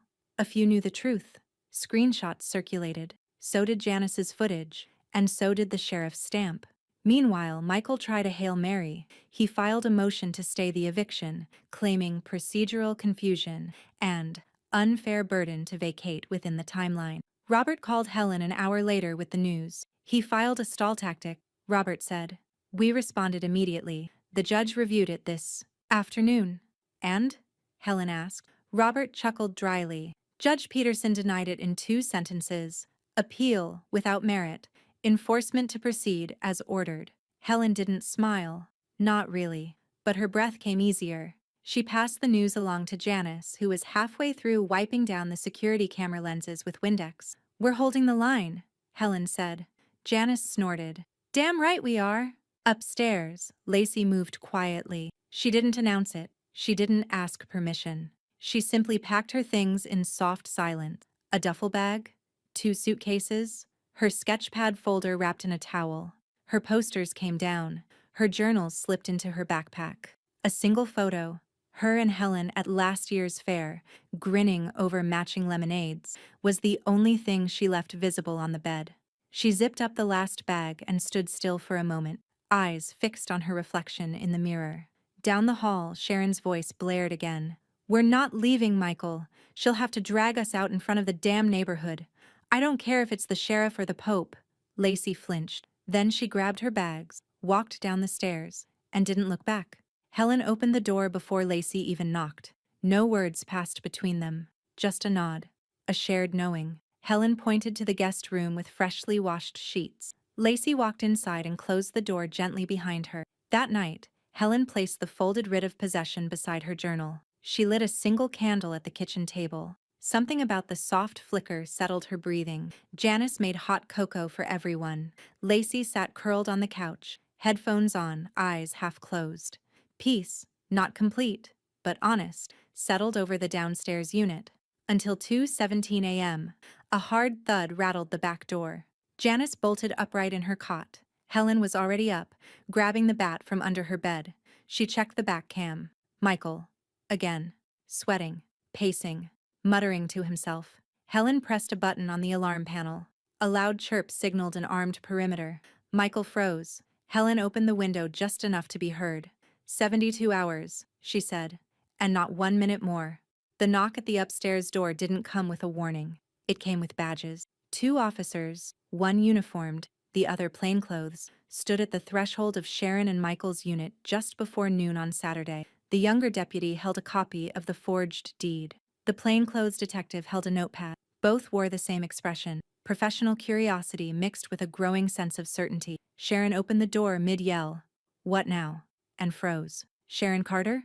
A few knew the truth. Screenshots circulated. So did Janice's footage, and so did the sheriff's stamp. Meanwhile, Michael tried a Hail Mary. He filed a motion to stay the eviction, claiming procedural confusion and unfair burden to vacate within the timeline. Robert called Helen an hour later with the news. He filed a stall tactic, Robert said. "We responded immediately. The judge reviewed it this afternoon." "And?" Helen asked. Robert chuckled dryly. "Judge Peterson denied it in 2 sentences. Appeal without merit. Enforcement to proceed as ordered." Helen didn't smile. Not really. But her breath came easier. She passed the news along to Janice, who was halfway through wiping down the security camera lenses with Windex. "We're holding the line," Helen said. Janice snorted. "Damn right we are." Upstairs, Lacey moved quietly. She didn't announce it. She didn't ask permission. She simply packed her things in soft silence. A duffel bag, 2 suitcases, her sketchpad folder wrapped in a towel. Her posters came down. Her journals slipped into her backpack. A single photo, her and Helen at last year's fair, grinning over matching lemonades, was the only thing she left visible on the bed. She zipped up the last bag and stood still for a moment, eyes fixed on her reflection in the mirror. Down the hall, Sharon's voice blared again. "We're not leaving, Michael. She'll have to drag us out in front of the damn neighborhood. I don't care if it's the sheriff or the Pope." Lacey flinched. Then she grabbed her bags, walked down the stairs, and didn't look back. Helen opened the door before Lacey even knocked. No words passed between them, just a nod, a shared knowing. Helen pointed to the guest room with freshly washed sheets. Lacey walked inside and closed the door gently behind her. That night, Helen placed the folded writ of possession beside her journal. She lit a single candle at the kitchen table. Something about the soft flicker settled her breathing. Janice made hot cocoa for everyone. Lacey sat curled on the couch, headphones on, eyes half closed. Peace, not complete, but honest, settled over the downstairs unit. Until 2:17 a.m., a hard thud rattled the back door. Janice bolted upright in her cot. Helen was already up, grabbing the bat from under her bed. She checked the back cam. Michael. Again. Sweating. Pacing. Muttering to himself. Helen pressed a button on the alarm panel. A loud chirp signaled an armed perimeter. Michael froze. Helen opened the window just enough to be heard. 72 hours, she said. And not 1 minute more. The knock at the upstairs door didn't come with a warning. It came with badges. 2 officers, one uniformed, the other plainclothes, stood at the threshold of Sharon and Michael's unit just before noon on Saturday. The younger deputy held a copy of the forged deed. The plainclothes detective held a notepad. Both wore the same expression. professional curiosity mixed with a growing sense of certainty. Sharon opened the door mid-yell. "What now?" And froze. "Sharon Carter?"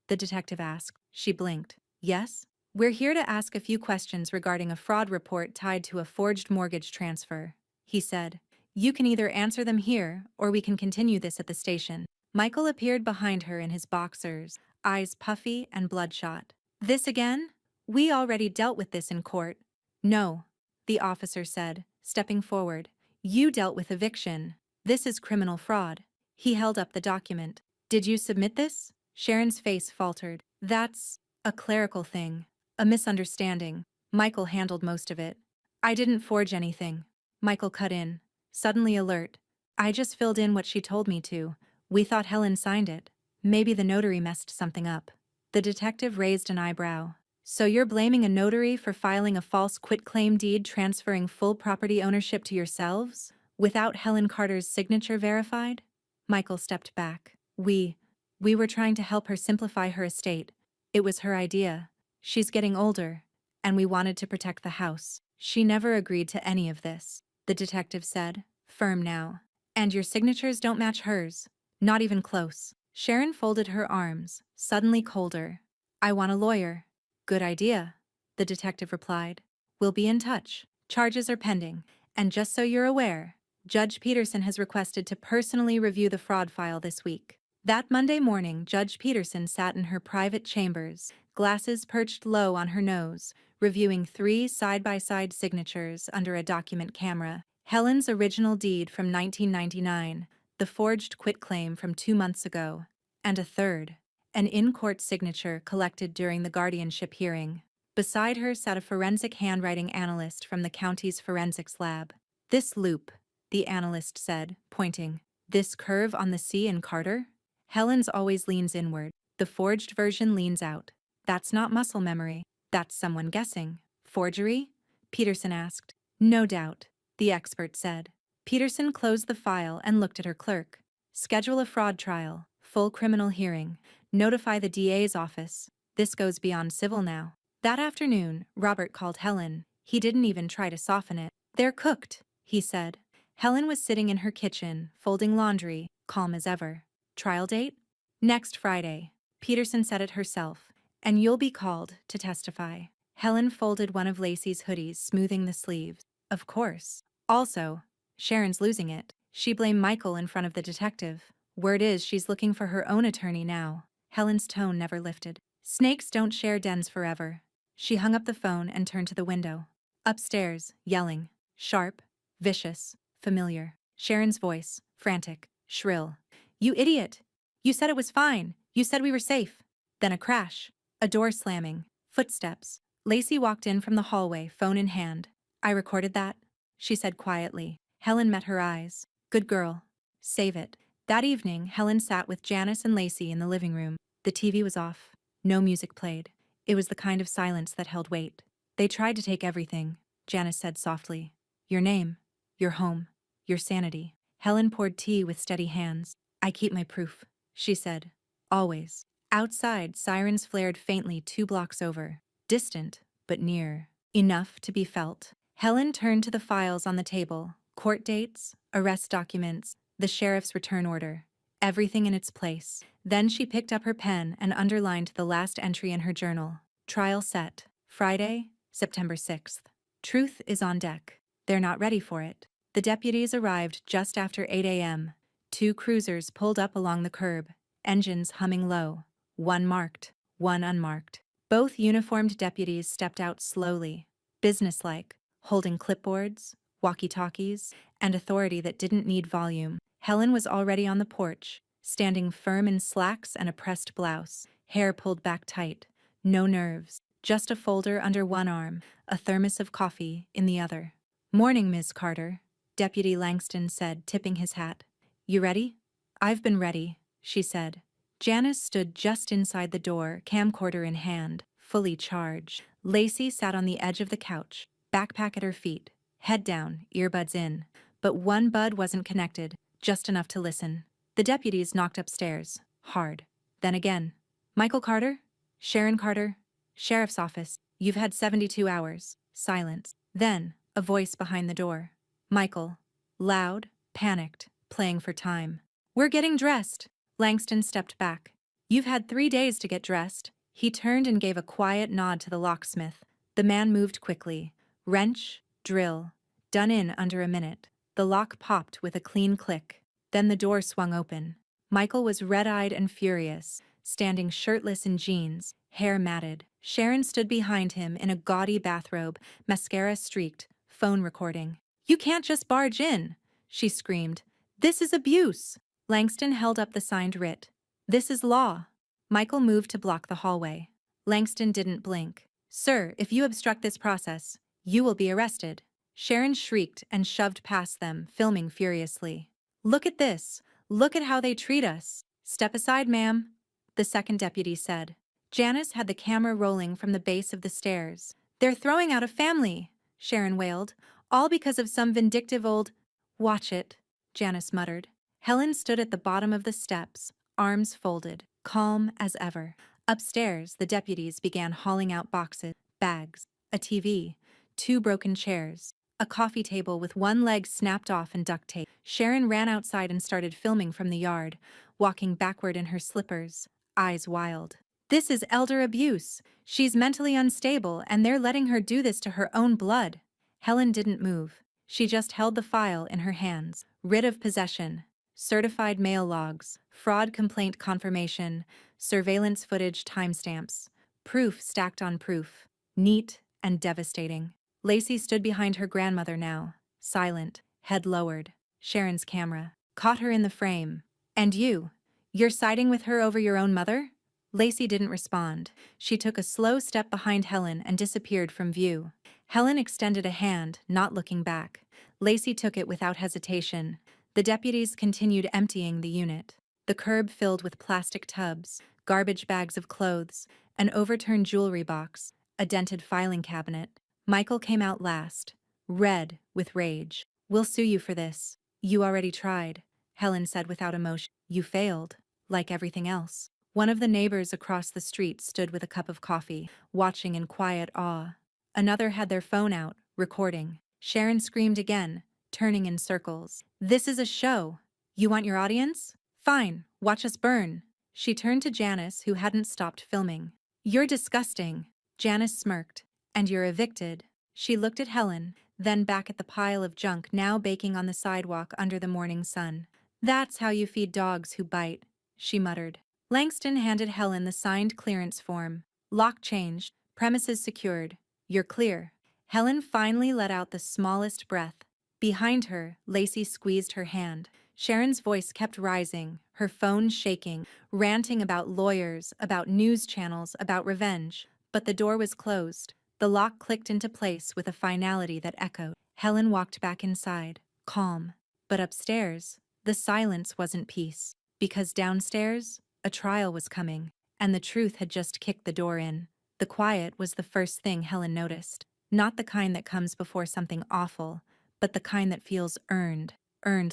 the detective asked. She blinked. "Yes? We're here to ask a few questions regarding a fraud report tied to a forged mortgage transfer," he said. "You can either answer them here, or we can continue this at the station." Michael appeared behind her in his boxers, eyes puffy and bloodshot. "This again? We already dealt with this in court." "No," the officer said, stepping forward. "You dealt with eviction. This is criminal fraud." He held up the document. "Did you submit this?" Sharon's face faltered. "That's a clerical thing. A misunderstanding. Michael handled most of it." "I didn't forge anything," Michael cut in, suddenly alert. "I just filled in what she told me to. We thought Helen signed it. Maybe the notary messed something up." The detective raised an eyebrow. "So you're blaming a notary for filing a false quitclaim deed transferring full property ownership to yourselves, without Helen Carter's signature verified?" Michael stepped back. We were trying to help her simplify her estate. It was her idea. She's getting older, and we wanted to protect the house. She never agreed to any of this," the detective said, firm now. "And your signatures don't match hers. Not even close." Sharon folded her arms, suddenly colder. "I want a lawyer." "Good idea," the detective replied. "We'll be in touch. Charges are pending, and just so you're aware, Judge Peterson has requested to personally review the fraud file this week." That Monday morning, Judge Peterson sat in her private chambers, glasses perched low on her nose, reviewing 3 side-by-side signatures under a document camera. Helen's original deed from 1999, the forged quitclaim from 2 months ago, and a third, an in-court signature collected during the guardianship hearing. Beside her sat a forensic handwriting analyst from the county's forensics lab. "This loop," the analyst said, pointing. "This curve on the C in Carter? Helen's always leans inward. The forged version leans out. That's not muscle memory. That's someone guessing." "Forgery?" Peterson asked. "No doubt," the expert said. Peterson closed the file and looked at her clerk. "Schedule a fraud trial, full criminal hearing. Notify the DA's office. This goes beyond civil now." That afternoon, Robert called Helen. He didn't even try to soften it. "They're cooked," he said. Helen was sitting in her kitchen, folding laundry, calm as ever. "Trial date?" "Next Friday." Peterson said it herself. "And you'll be called to testify." Helen folded one of Lacey's hoodies, smoothing the sleeves. "Of course. Also, Sharon's losing it." She blamed Michael in front of the detective. "Word is she's looking for her own attorney now." Helen's tone never lifted. "Snakes don't share dens forever." She hung up the phone and turned to the window. Upstairs, yelling. Sharp, vicious, familiar. Sharon's voice, frantic, shrill. "You idiot! You said it was fine. You said we were safe." Then a crash. A door slamming. Footsteps. Lacey walked in from the hallway, phone in hand. "I recorded that," she said quietly. Helen met her eyes. "Good girl. Save it." That evening, Helen sat with Janice and Lacey in the living room. The TV was off. No music played. It was the kind of silence that held weight. "They tried to take everything," Janice said softly. "Your name, your home, your sanity." Helen poured tea with steady hands. "I keep my proof," she said. "Always." Outside, sirens flared faintly 2 blocks over. Distant, but near. Enough to be felt. Helen turned to the files on the table. Court dates, arrest documents, the sheriff's return order. Everything in its place. Then she picked up her pen and underlined the last entry in her journal. Trial set. Friday, September 6th. Truth is on deck. They're not ready for it. The deputies arrived just after 8 a.m. 2 cruisers pulled up along the curb, engines humming low. One marked, one unmarked. Both uniformed deputies stepped out slowly, businesslike, holding clipboards, walkie-talkies, and authority that didn't need volume. Helen was already on the porch, standing firm in slacks and a pressed blouse, hair pulled back tight. No nerves, just a folder under one arm, a thermos of coffee in the other. "Morning, Ms. Carter," Deputy Langston said, tipping his hat. "You ready?" "I've been ready," she said. Janice stood just inside the door, camcorder in hand, fully charged. Lacey sat on the edge of the couch, backpack at her feet, head down, earbuds in. But one bud wasn't connected, just enough to listen. The deputies knocked upstairs, hard. Then again. "Michael Carter? Sharon Carter? Sheriff's office. You've had 72 hours." Silence. Then, A voice behind the door. Michael. Loud, panicked, playing for time. We're getting dressed. Langston stepped back. You've had 3 days to get dressed. He turned and gave a quiet nod to the locksmith. The man moved quickly. Wrench, drill. Done in under a minute. The lock popped with a clean click. Then the door swung open. Michael was red-eyed and furious, standing shirtless in jeans, hair matted. Sharon stood behind him in a gaudy bathrobe, mascara streaked, phone recording. You can't just barge in, she screamed. This is abuse. Langston held up the signed writ. This is law. Michael moved to block the hallway. Langston didn't blink. Sir, if you obstruct this process, you will be arrested. Sharon shrieked and shoved past them, filming furiously. Look at this. Look at how they treat us. Step aside, ma'am, the second deputy said. Janice had the camera rolling from the base of the stairs. They're throwing out a family, Sharon wailed, all because of some vindictive old... Watch it, Janice muttered. Helen stood at the bottom of the steps, arms folded, calm as ever. Upstairs, the deputies began hauling out boxes, bags, a TV, 2 broken chairs, a coffee table with one leg snapped off and duct tape. Sharon ran outside and started filming from the yard, walking backward in her slippers, eyes wild. This is elder abuse. She's mentally unstable and they're letting her do this to her own blood. Helen didn't move. She just held the file in her hands. Writ of possession, certified mail logs, fraud complaint confirmation, surveillance footage timestamps, proof stacked on proof. Neat and devastating. Lacey stood behind her grandmother now, silent, head lowered. Sharon's camera caught her in the frame. And you're siding with her over your own mother? Lacey didn't respond. She took a slow step behind Helen and disappeared from view. Helen extended a hand, not looking back. Lacey took it without hesitation. The deputies continued emptying the unit. The curb filled with plastic tubs, garbage bags of clothes, an overturned jewelry box, a dented filing cabinet. Michael came out last, red with rage. We'll sue you for this. You already tried, Helen said without emotion. You failed, like everything else. One of the neighbors across the street stood with a cup of coffee, watching in quiet awe. Another had their phone out, recording. Sharon screamed again, turning in circles. This is a show. You want your audience? Fine, watch us burn. She turned to Janice, who hadn't stopped filming. You're disgusting. Janice smirked. And you're evicted. She looked at Helen, then back at the pile of junk now baking on the sidewalk under the morning sun. That's how you feed dogs who bite, she muttered. Langston handed Helen the signed clearance form. Lock changed, premises secured. You're clear. Helen finally let out the smallest breath. Behind her, Lacey squeezed her hand. Sharon's voice kept rising, her phone shaking, ranting about lawyers, about news channels, about revenge. But the door was closed. The lock clicked into place with a finality that echoed. Helen walked back inside, calm. But upstairs, the silence wasn't peace. Because downstairs, a trial was coming, and the truth had just kicked the door in. The quiet was the first thing Helen noticed. Not the kind that comes before something awful, but the kind that feels earned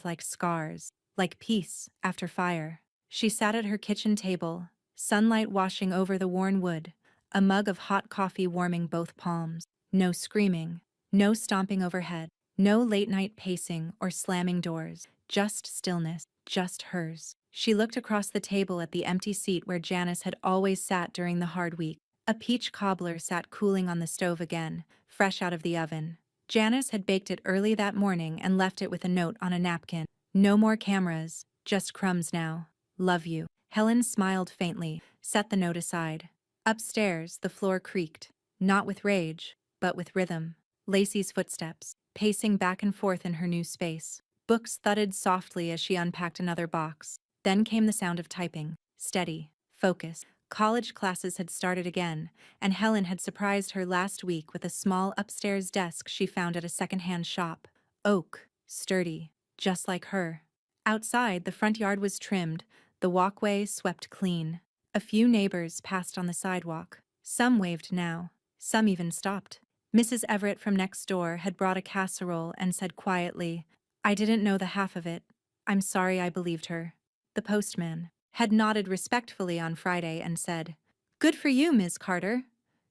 like scars, like peace after fire. She sat at her kitchen table, sunlight washing over the worn wood, a mug of hot coffee warming both palms. No screaming, no stomping overhead, no late-night pacing or slamming doors, just stillness, just hers. She looked across the table at the empty seat where Janice had always sat during the hard week. A peach cobbler sat cooling on the stove again, fresh out of the oven. Janice had baked it early that morning and left it with a note on a napkin. No more cameras, just crumbs now. Love you. Helen smiled faintly, set the note aside. Upstairs, the floor creaked, not with rage, but with rhythm. Lacey's footsteps, pacing back and forth in her new space. Books thudded softly as she unpacked another box. Then came the sound of typing, steady, focused. College classes had started again, and Helen had surprised her last week with a small upstairs desk she found at a second-hand shop. Oak, sturdy, just like her. Outside, the front yard was trimmed, the walkway swept clean. A few neighbors passed on the sidewalk. Some waved now, some even stopped. Mrs. Everett from next door had brought a casserole and said quietly, I didn't know the half of it. I'm sorry I believed her. The postman had nodded respectfully on Friday and said, Good for you, Ms. Carter.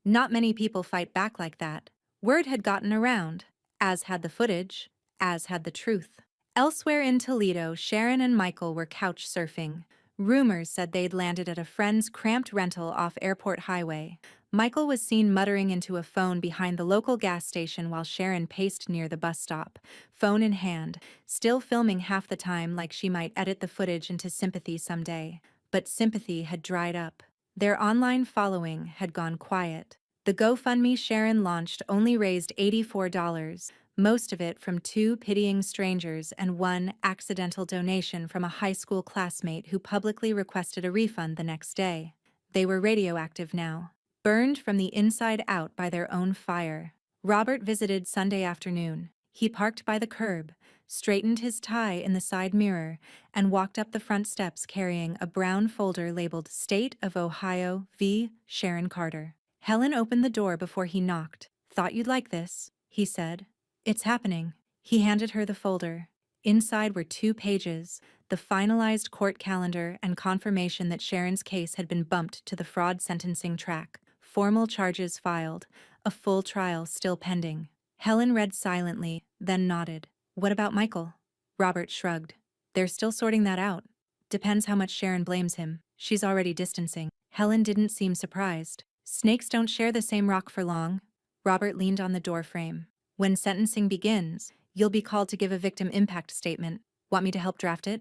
Not many people fight back like that. Word had gotten around. as had the footage, as had the truth. Elsewhere in Toledo, Sharon and Michael were couch surfing. Rumors said they'd landed at a friend's cramped rental off Airport Highway. Michael was seen muttering into a phone behind the local gas station while Sharon paced near the bus stop, phone in hand, still filming half the time like she might edit the footage into sympathy someday. But sympathy had dried up. Their online following had gone quiet. The GoFundMe Sharon launched only raised $84, most of it from 2 pitying strangers and 1 accidental donation from a high school classmate who publicly requested a refund the next day. They were radioactive now, burned from the inside out by their own fire. Robert visited Sunday afternoon. He parked by the curb, straightened his tie in the side mirror, and walked up the front steps carrying a brown folder labeled State of Ohio v. Sharon Carter. Helen opened the door before he knocked. "Thought you'd like this," he said. "It's happening." He handed her the folder. Inside were 2 pages, the finalized court calendar and confirmation that Sharon's case had been bumped to the fraud sentencing track. Formal charges filed, a full trial still pending. Helen read silently, then nodded. "What about Michael?" Robert shrugged. "They're still sorting that out. Depends how much Sharon blames him. She's already distancing." Helen didn't seem surprised. "Snakes don't share the same rock for long." Robert leaned on the doorframe. "When sentencing begins, you'll be called to give a victim impact statement. Want me to help draft it?"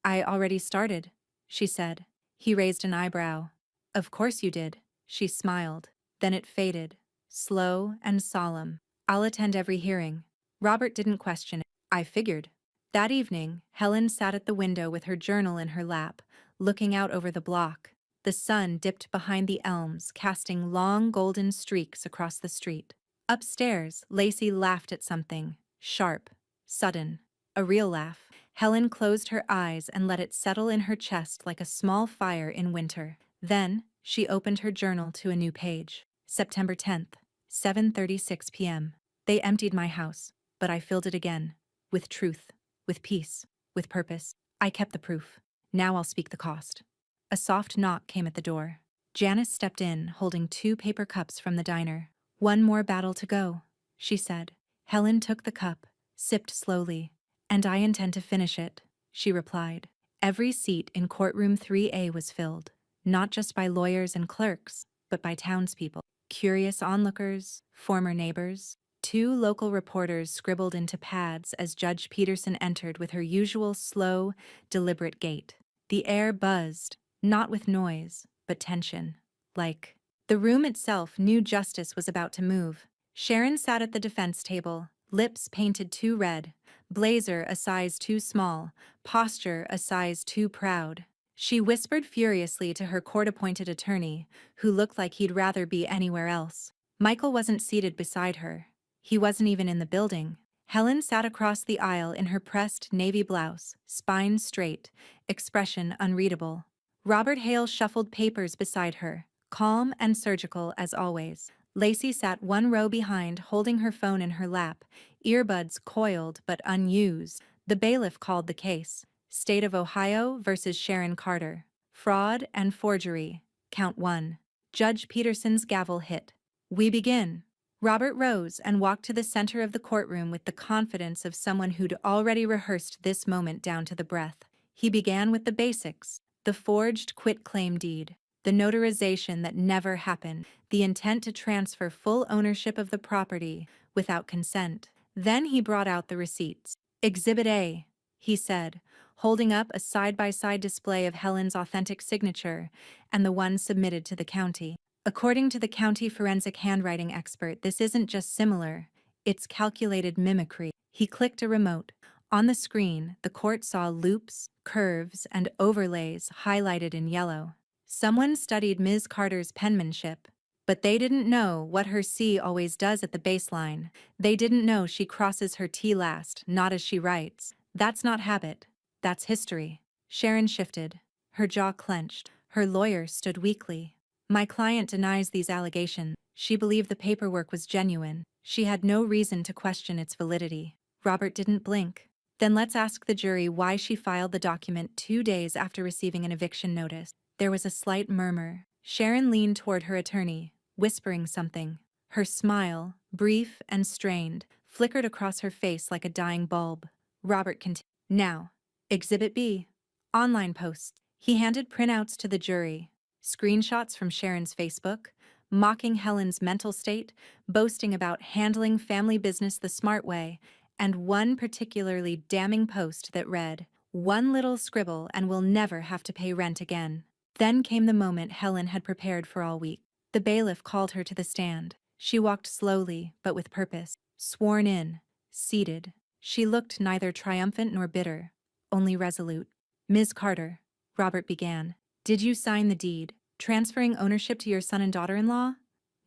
"I already started," she said. He raised an eyebrow. "Of course you did." She smiled. Then it faded, slow and solemn. "I'll attend every hearing." Robert didn't question it. "I figured." That evening, Helen sat at the window with her journal in her lap, looking out over the block. The sun dipped behind the elms, casting long golden streaks across the street. Upstairs, Lacey laughed at something, sharp, sudden, a real laugh. Helen closed her eyes and let it settle in her chest like a small fire in winter. Then, she opened her journal to a new page. September 10th, 7:36 p.m. "They emptied my house, but I filled it again. With truth, with peace, with purpose. I kept the proof. Now I'll speak the cost." A soft knock came at the door. Janice stepped in, holding 2 paper cups from the diner. "One more battle to go," she said. Helen took the cup, sipped slowly. "And I intend to finish it," she replied. Every seat in courtroom 3A was filled, not just by lawyers and clerks, but by townspeople. Curious onlookers, former neighbors. 2 local reporters scribbled into pads as Judge Peterson entered with her usual slow, deliberate gait. The air buzzed, not with noise, but tension. Like, the room itself knew justice was about to move. Sharon sat at the defense table, lips painted too red, blazer a size too small, posture a size too proud. She whispered furiously to her court-appointed attorney, who looked like he'd rather be anywhere else. Michael wasn't seated beside her. He wasn't even in the building. Helen sat across the aisle in her pressed navy blouse, spine straight, expression unreadable. Robert Hale shuffled papers beside her, calm and surgical as always. Lacey sat 1 row behind, holding her phone in her lap, earbuds coiled but unused. The bailiff called the case. State of Ohio versus Sharon Carter. Fraud and forgery. Count 1. Judge Peterson's gavel hit. "We begin." Robert rose and walked to the center of the courtroom with the confidence of someone who'd already rehearsed this moment down to the breath. He began with the basics. The forged quitclaim deed, the notarization that never happened, the intent to transfer full ownership of the property without consent. Then he brought out the receipts. "Exhibit A," he said, holding up a side-by-side display of Helen's authentic signature and the one submitted to the county. "According to the county forensic handwriting expert, this isn't just similar, it's calculated mimicry." He clicked a remote. On the screen, the court saw loops, curves, and overlays highlighted in yellow. Someone studied Ms. Carter's penmanship, but they didn't know what her C always does at the baseline. They didn't know she crosses her T last, not as she writes. That's not habit. That's history. Sharon shifted. Her jaw clenched. Her lawyer stood weakly. "My client denies these allegations. She believed the paperwork was genuine. She had no reason to question its validity." Robert didn't blink. "Then let's ask the jury why she filed the document 2 days after receiving an eviction notice." There was a slight murmur. Sharon leaned toward her attorney, whispering something. Her smile, brief and strained, flickered across her face like a dying bulb. Robert continued. Now, Exhibit B. Online posts. He handed printouts to the jury. Screenshots from Sharon's Facebook, mocking Helen's mental state, boasting about handling family business the smart way, and one particularly damning post that read, "One little scribble and we'll never have to pay rent again." Then came the moment Helen had prepared for all week. The bailiff called her to the stand. She walked slowly, but with purpose. Sworn in, seated. She looked neither triumphant nor bitter, only resolute. "Ms. Carter," Robert began, "did you sign the deed, transferring ownership to your son and daughter-in-law?"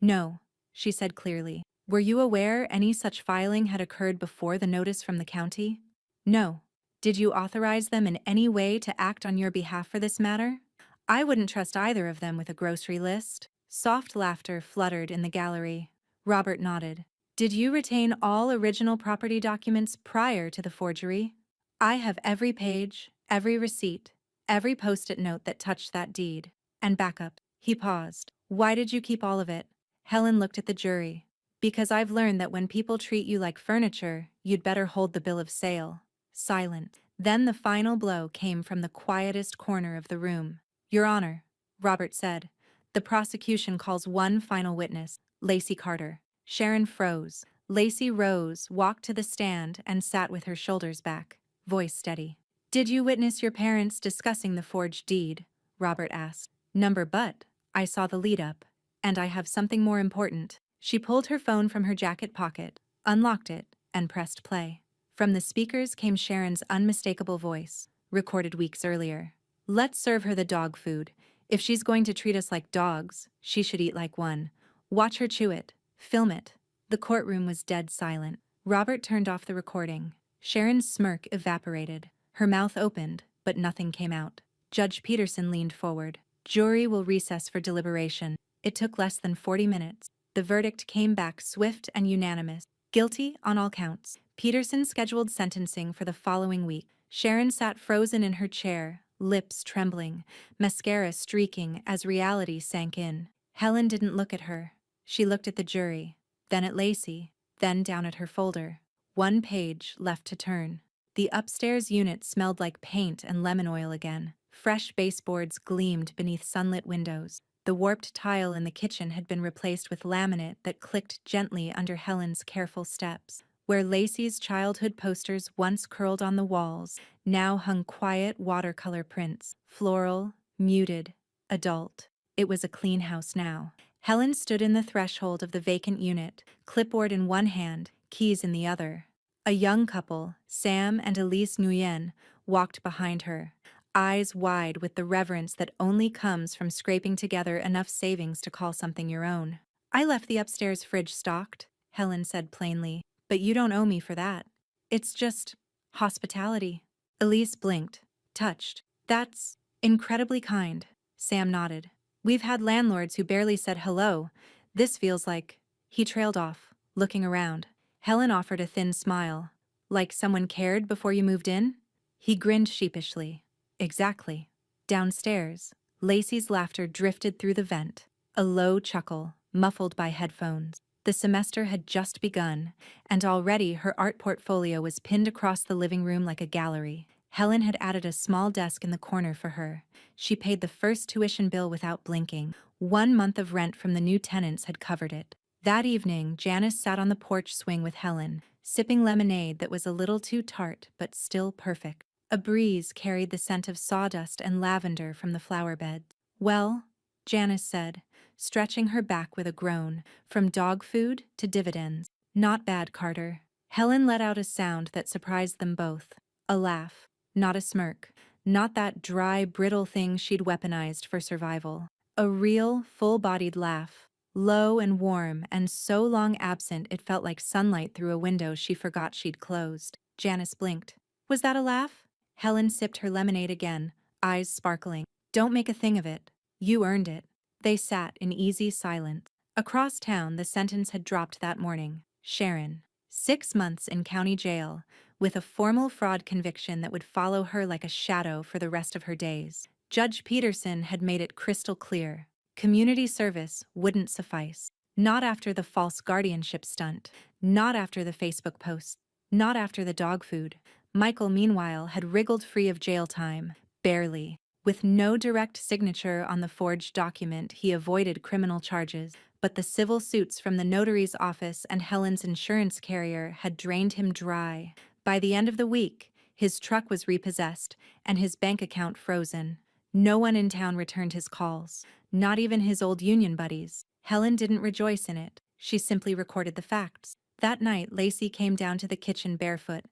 "No," she said clearly. "Were you aware any such filing had occurred before the notice from the county?" "No." "Did you authorize them in any way to act on your behalf for this matter?" "I wouldn't trust either of them with a grocery list." Soft laughter fluttered in the gallery. Robert nodded. "Did you retain all original property documents prior to the forgery?" "I have every page, every receipt, every post-it note that touched that deed. And backup." He paused. "Why did you keep all of it?" Helen looked at the jury. "Because I've learned that when people treat you like furniture, you'd better hold the bill of sale." Silent. Then the final blow came from the quietest corner of the room. "Your Honor," Robert said, "the prosecution calls one final witness, Lacey Carter." Sharon froze. Lacey rose, walked to the stand, and sat with her shoulders back, voice steady. "Did you witness your parents discussing the forged deed?" Robert asked. "Number but, I saw the lead-up. And I have something more important." She pulled her phone from her jacket pocket, unlocked it, and pressed play. From the speakers came Sharon's unmistakable voice, recorded weeks earlier. "Let's serve her the dog food. If she's going to treat us like dogs, she should eat like one. Watch her chew it. Film it." The courtroom was dead silent. Robert turned off the recording. Sharon's smirk evaporated. Her mouth opened, but nothing came out. Judge Peterson leaned forward. "Jury will recess for deliberation." It took less than 40 minutes. The verdict came back swift and unanimous. Guilty on all counts. Peterson scheduled sentencing for the following week. Sharon sat frozen in her chair, lips trembling, mascara streaking as reality sank in. Helen didn't look at her. She looked at the jury, then at Lacey, then down at her folder. One page left to turn. The upstairs unit smelled like paint and lemon oil again. Fresh baseboards gleamed beneath sunlit windows. The warped tile in the kitchen had been replaced with laminate that clicked gently under Helen's careful steps. Where Lacey's childhood posters once curled on the walls, now hung quiet watercolor prints, floral, muted, adult. It was a clean house now. Helen stood in the threshold of the vacant unit, clipboard in one hand, keys in the other. A young couple, Sam and Elise Nguyen, walked behind her, eyes wide with the reverence that only comes from scraping together enough savings to call something your own. "I left the upstairs fridge stocked," Helen said plainly, "but you don't owe me for that. It's just hospitality." Elise blinked, touched. "That's incredibly kind." Sam nodded. "We've had landlords who barely said hello. This feels like—" He trailed off, looking around. Helen offered a thin smile. "Like someone cared before you moved in?" He grinned sheepishly. "Exactly." Downstairs, Lacey's laughter drifted through the vent, a low chuckle, muffled by headphones. The semester had just begun, and already her art portfolio was pinned across the living room like a gallery. Helen had added a small desk in the corner for her. She paid the first tuition bill without blinking. 1 month of rent from the new tenants had covered it. That evening, Janice sat on the porch swing with Helen, sipping lemonade that was a little too tart but still perfect. A breeze carried the scent of sawdust and lavender from the flower beds. "Well," Janice said, stretching her back with a groan, "from dog food to dividends. Not bad, Carter." Helen let out a sound that surprised them both. A laugh, not a smirk, not that dry, brittle thing she'd weaponized for survival. A real, full-bodied laugh, low and warm and so long absent it felt like sunlight through a window she forgot she'd closed. Janice blinked. "Was that a laugh?" Helen sipped her lemonade again, eyes sparkling. "Don't make a thing of it. You earned it." They sat in easy silence. Across town, the sentence had dropped that morning. Sharon, 6 months in county jail, with a formal fraud conviction that would follow her like a shadow for the rest of her days. Judge Peterson had made it crystal clear. Community service wouldn't suffice. Not after the false guardianship stunt. Not after the Facebook post. Not after the dog food. Michael, meanwhile, had wriggled free of jail time. Barely. With no direct signature on the forged document, he avoided criminal charges, but the civil suits from the notary's office and Helen's insurance carrier had drained him dry. By the end of the week, his truck was repossessed and his bank account frozen. No one in town returned his calls, not even his old union buddies. Helen didn't rejoice in it. She simply recorded the facts. That night, Lacey came down to the kitchen barefoot,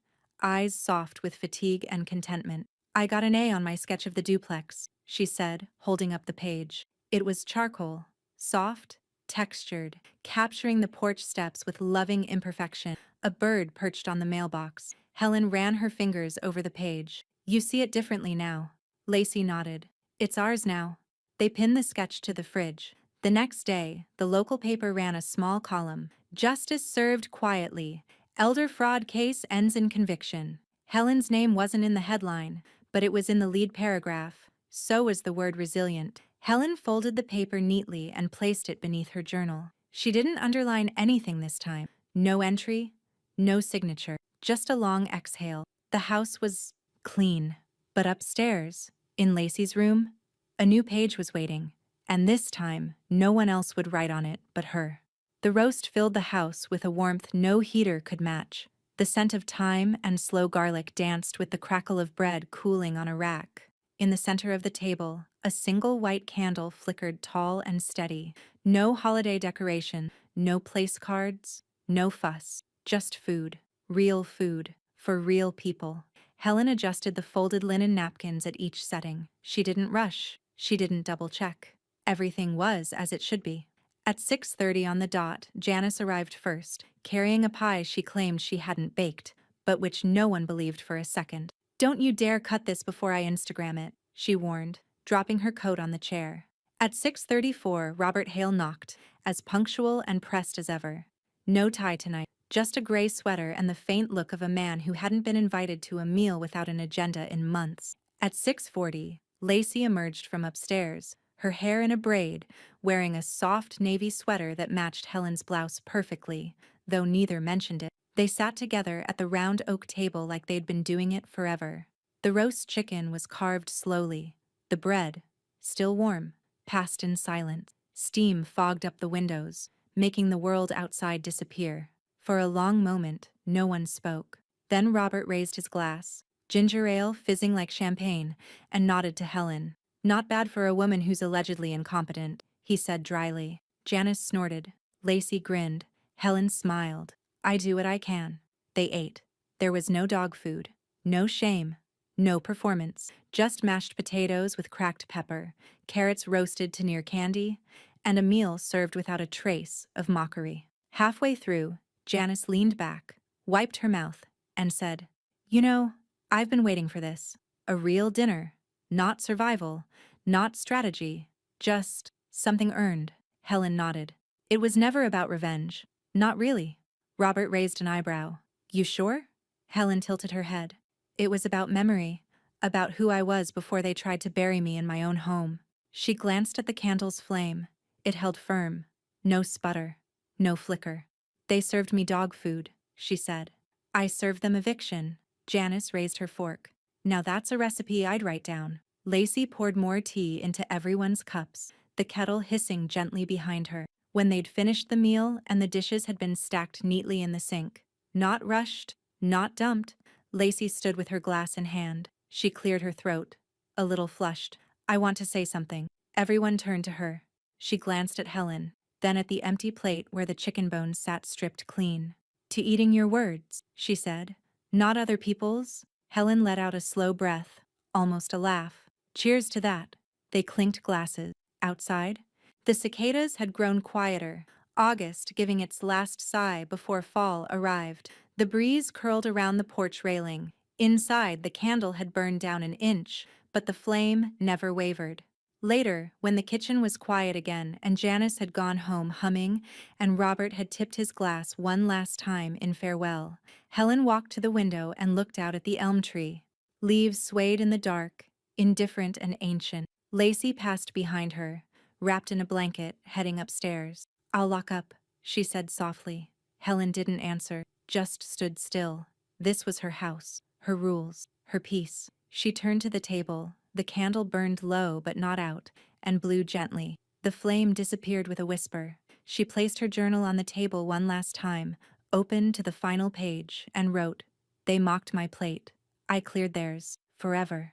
eyes soft with fatigue and contentment. "I got an A on my sketch of the duplex," she said, holding up the page. It was charcoal, soft, textured, capturing the porch steps with loving imperfection. A bird perched on the mailbox. Helen ran her fingers over the page. "You see it differently now." Lacey nodded. "It's ours now." They pinned the sketch to the fridge. The next day, the local paper ran a small column. "Justice served quietly. Elder fraud case ends in conviction." Helen's name wasn't in the headline, but it was in the lead paragraph. So was the word resilient. Helen folded the paper neatly and placed it beneath her journal. She didn't underline anything this time. No entry, no signature, just a long exhale. The house was clean. But upstairs, in Lacey's room, a new page was waiting. And this time, no one else would write on it but her. The roast filled the house with a warmth no heater could match. The scent of thyme and slow garlic danced with the crackle of bread cooling on a rack. In the center of the table, a single white candle flickered tall and steady. No holiday decoration, no place cards, no fuss, just food. Real food, for real people. Helen adjusted the folded linen napkins at each setting. She didn't rush. She didn't double-check. Everything was as it should be. At 6:30 on the dot, Janice arrived first, carrying a pie she claimed she hadn't baked, but which no one believed for a second. "Don't you dare cut this before I Instagram it," she warned, dropping her coat on the chair. At 6:34, Robert Hale knocked, as punctual and pressed as ever. No tie tonight, just a gray sweater and the faint look of a man who hadn't been invited to a meal without an agenda in months. At 6:40, Lacey emerged from upstairs, her hair in a braid, wearing a soft navy sweater that matched Helen's blouse perfectly, though neither mentioned it. They sat together at the round oak table like they'd been doing it forever. The roast chicken was carved slowly. The bread, still warm, passed in silence. Steam fogged up the windows, making the world outside disappear. For a long moment, no one spoke. Then Robert raised his glass, ginger ale fizzing like champagne, and nodded to Helen. "Not bad for a woman who's allegedly incompetent," he said dryly. Janice snorted. Lacey grinned. Helen smiled. "I do what I can." They ate. There was no dog food, no shame, no performance, just mashed potatoes with cracked pepper, carrots roasted to near candy, and a meal served without a trace of mockery. Halfway through, Janice leaned back, wiped her mouth, and said, "You know, I've been waiting for this. A real dinner. Not survival, not strategy, just something earned." Helen nodded. "It was never about revenge. Not really." Robert raised an eyebrow. "You sure?" Helen tilted her head. "It was about memory, about who I was before they tried to bury me in my own home." She glanced at the candle's flame. It held firm. No sputter. No flicker. "They served me dog food," she said. "I served them eviction." Janice raised her fork. "Now that's a recipe I'd write down." Lacey poured more tea into everyone's cups, the kettle hissing gently behind her. When they'd finished the meal and the dishes had been stacked neatly in the sink, not rushed, not dumped, Lacey stood with her glass in hand. She cleared her throat, a little flushed. "I want to say something." Everyone turned to her. She glanced at Helen, then at the empty plate where the chicken bones sat stripped clean. "To eating your words," she said. "Not other people's." Helen let out a slow breath, almost a laugh. "Cheers to that." They clinked glasses. Outside, the cicadas had grown quieter, August giving its last sigh before fall arrived. The breeze curled around the porch railing. Inside, the candle had burned down an inch, but the flame never wavered. Later, when the kitchen was quiet again and Janice had gone home humming and Robert had tipped his glass one last time in farewell, Helen walked to the window and looked out at the elm tree. Leaves swayed in the dark, indifferent and ancient. Lacey passed behind her, wrapped in a blanket, heading upstairs. I'll lock up, she said softly. Helen didn't answer, just stood still. This was her house, her rules, her peace. She turned to the table. The candle burned low but not out, and blew gently. The flame disappeared with a whisper. She placed her journal on the table one last time, opened to the final page, and wrote, "They mocked my plate. I cleared theirs, forever."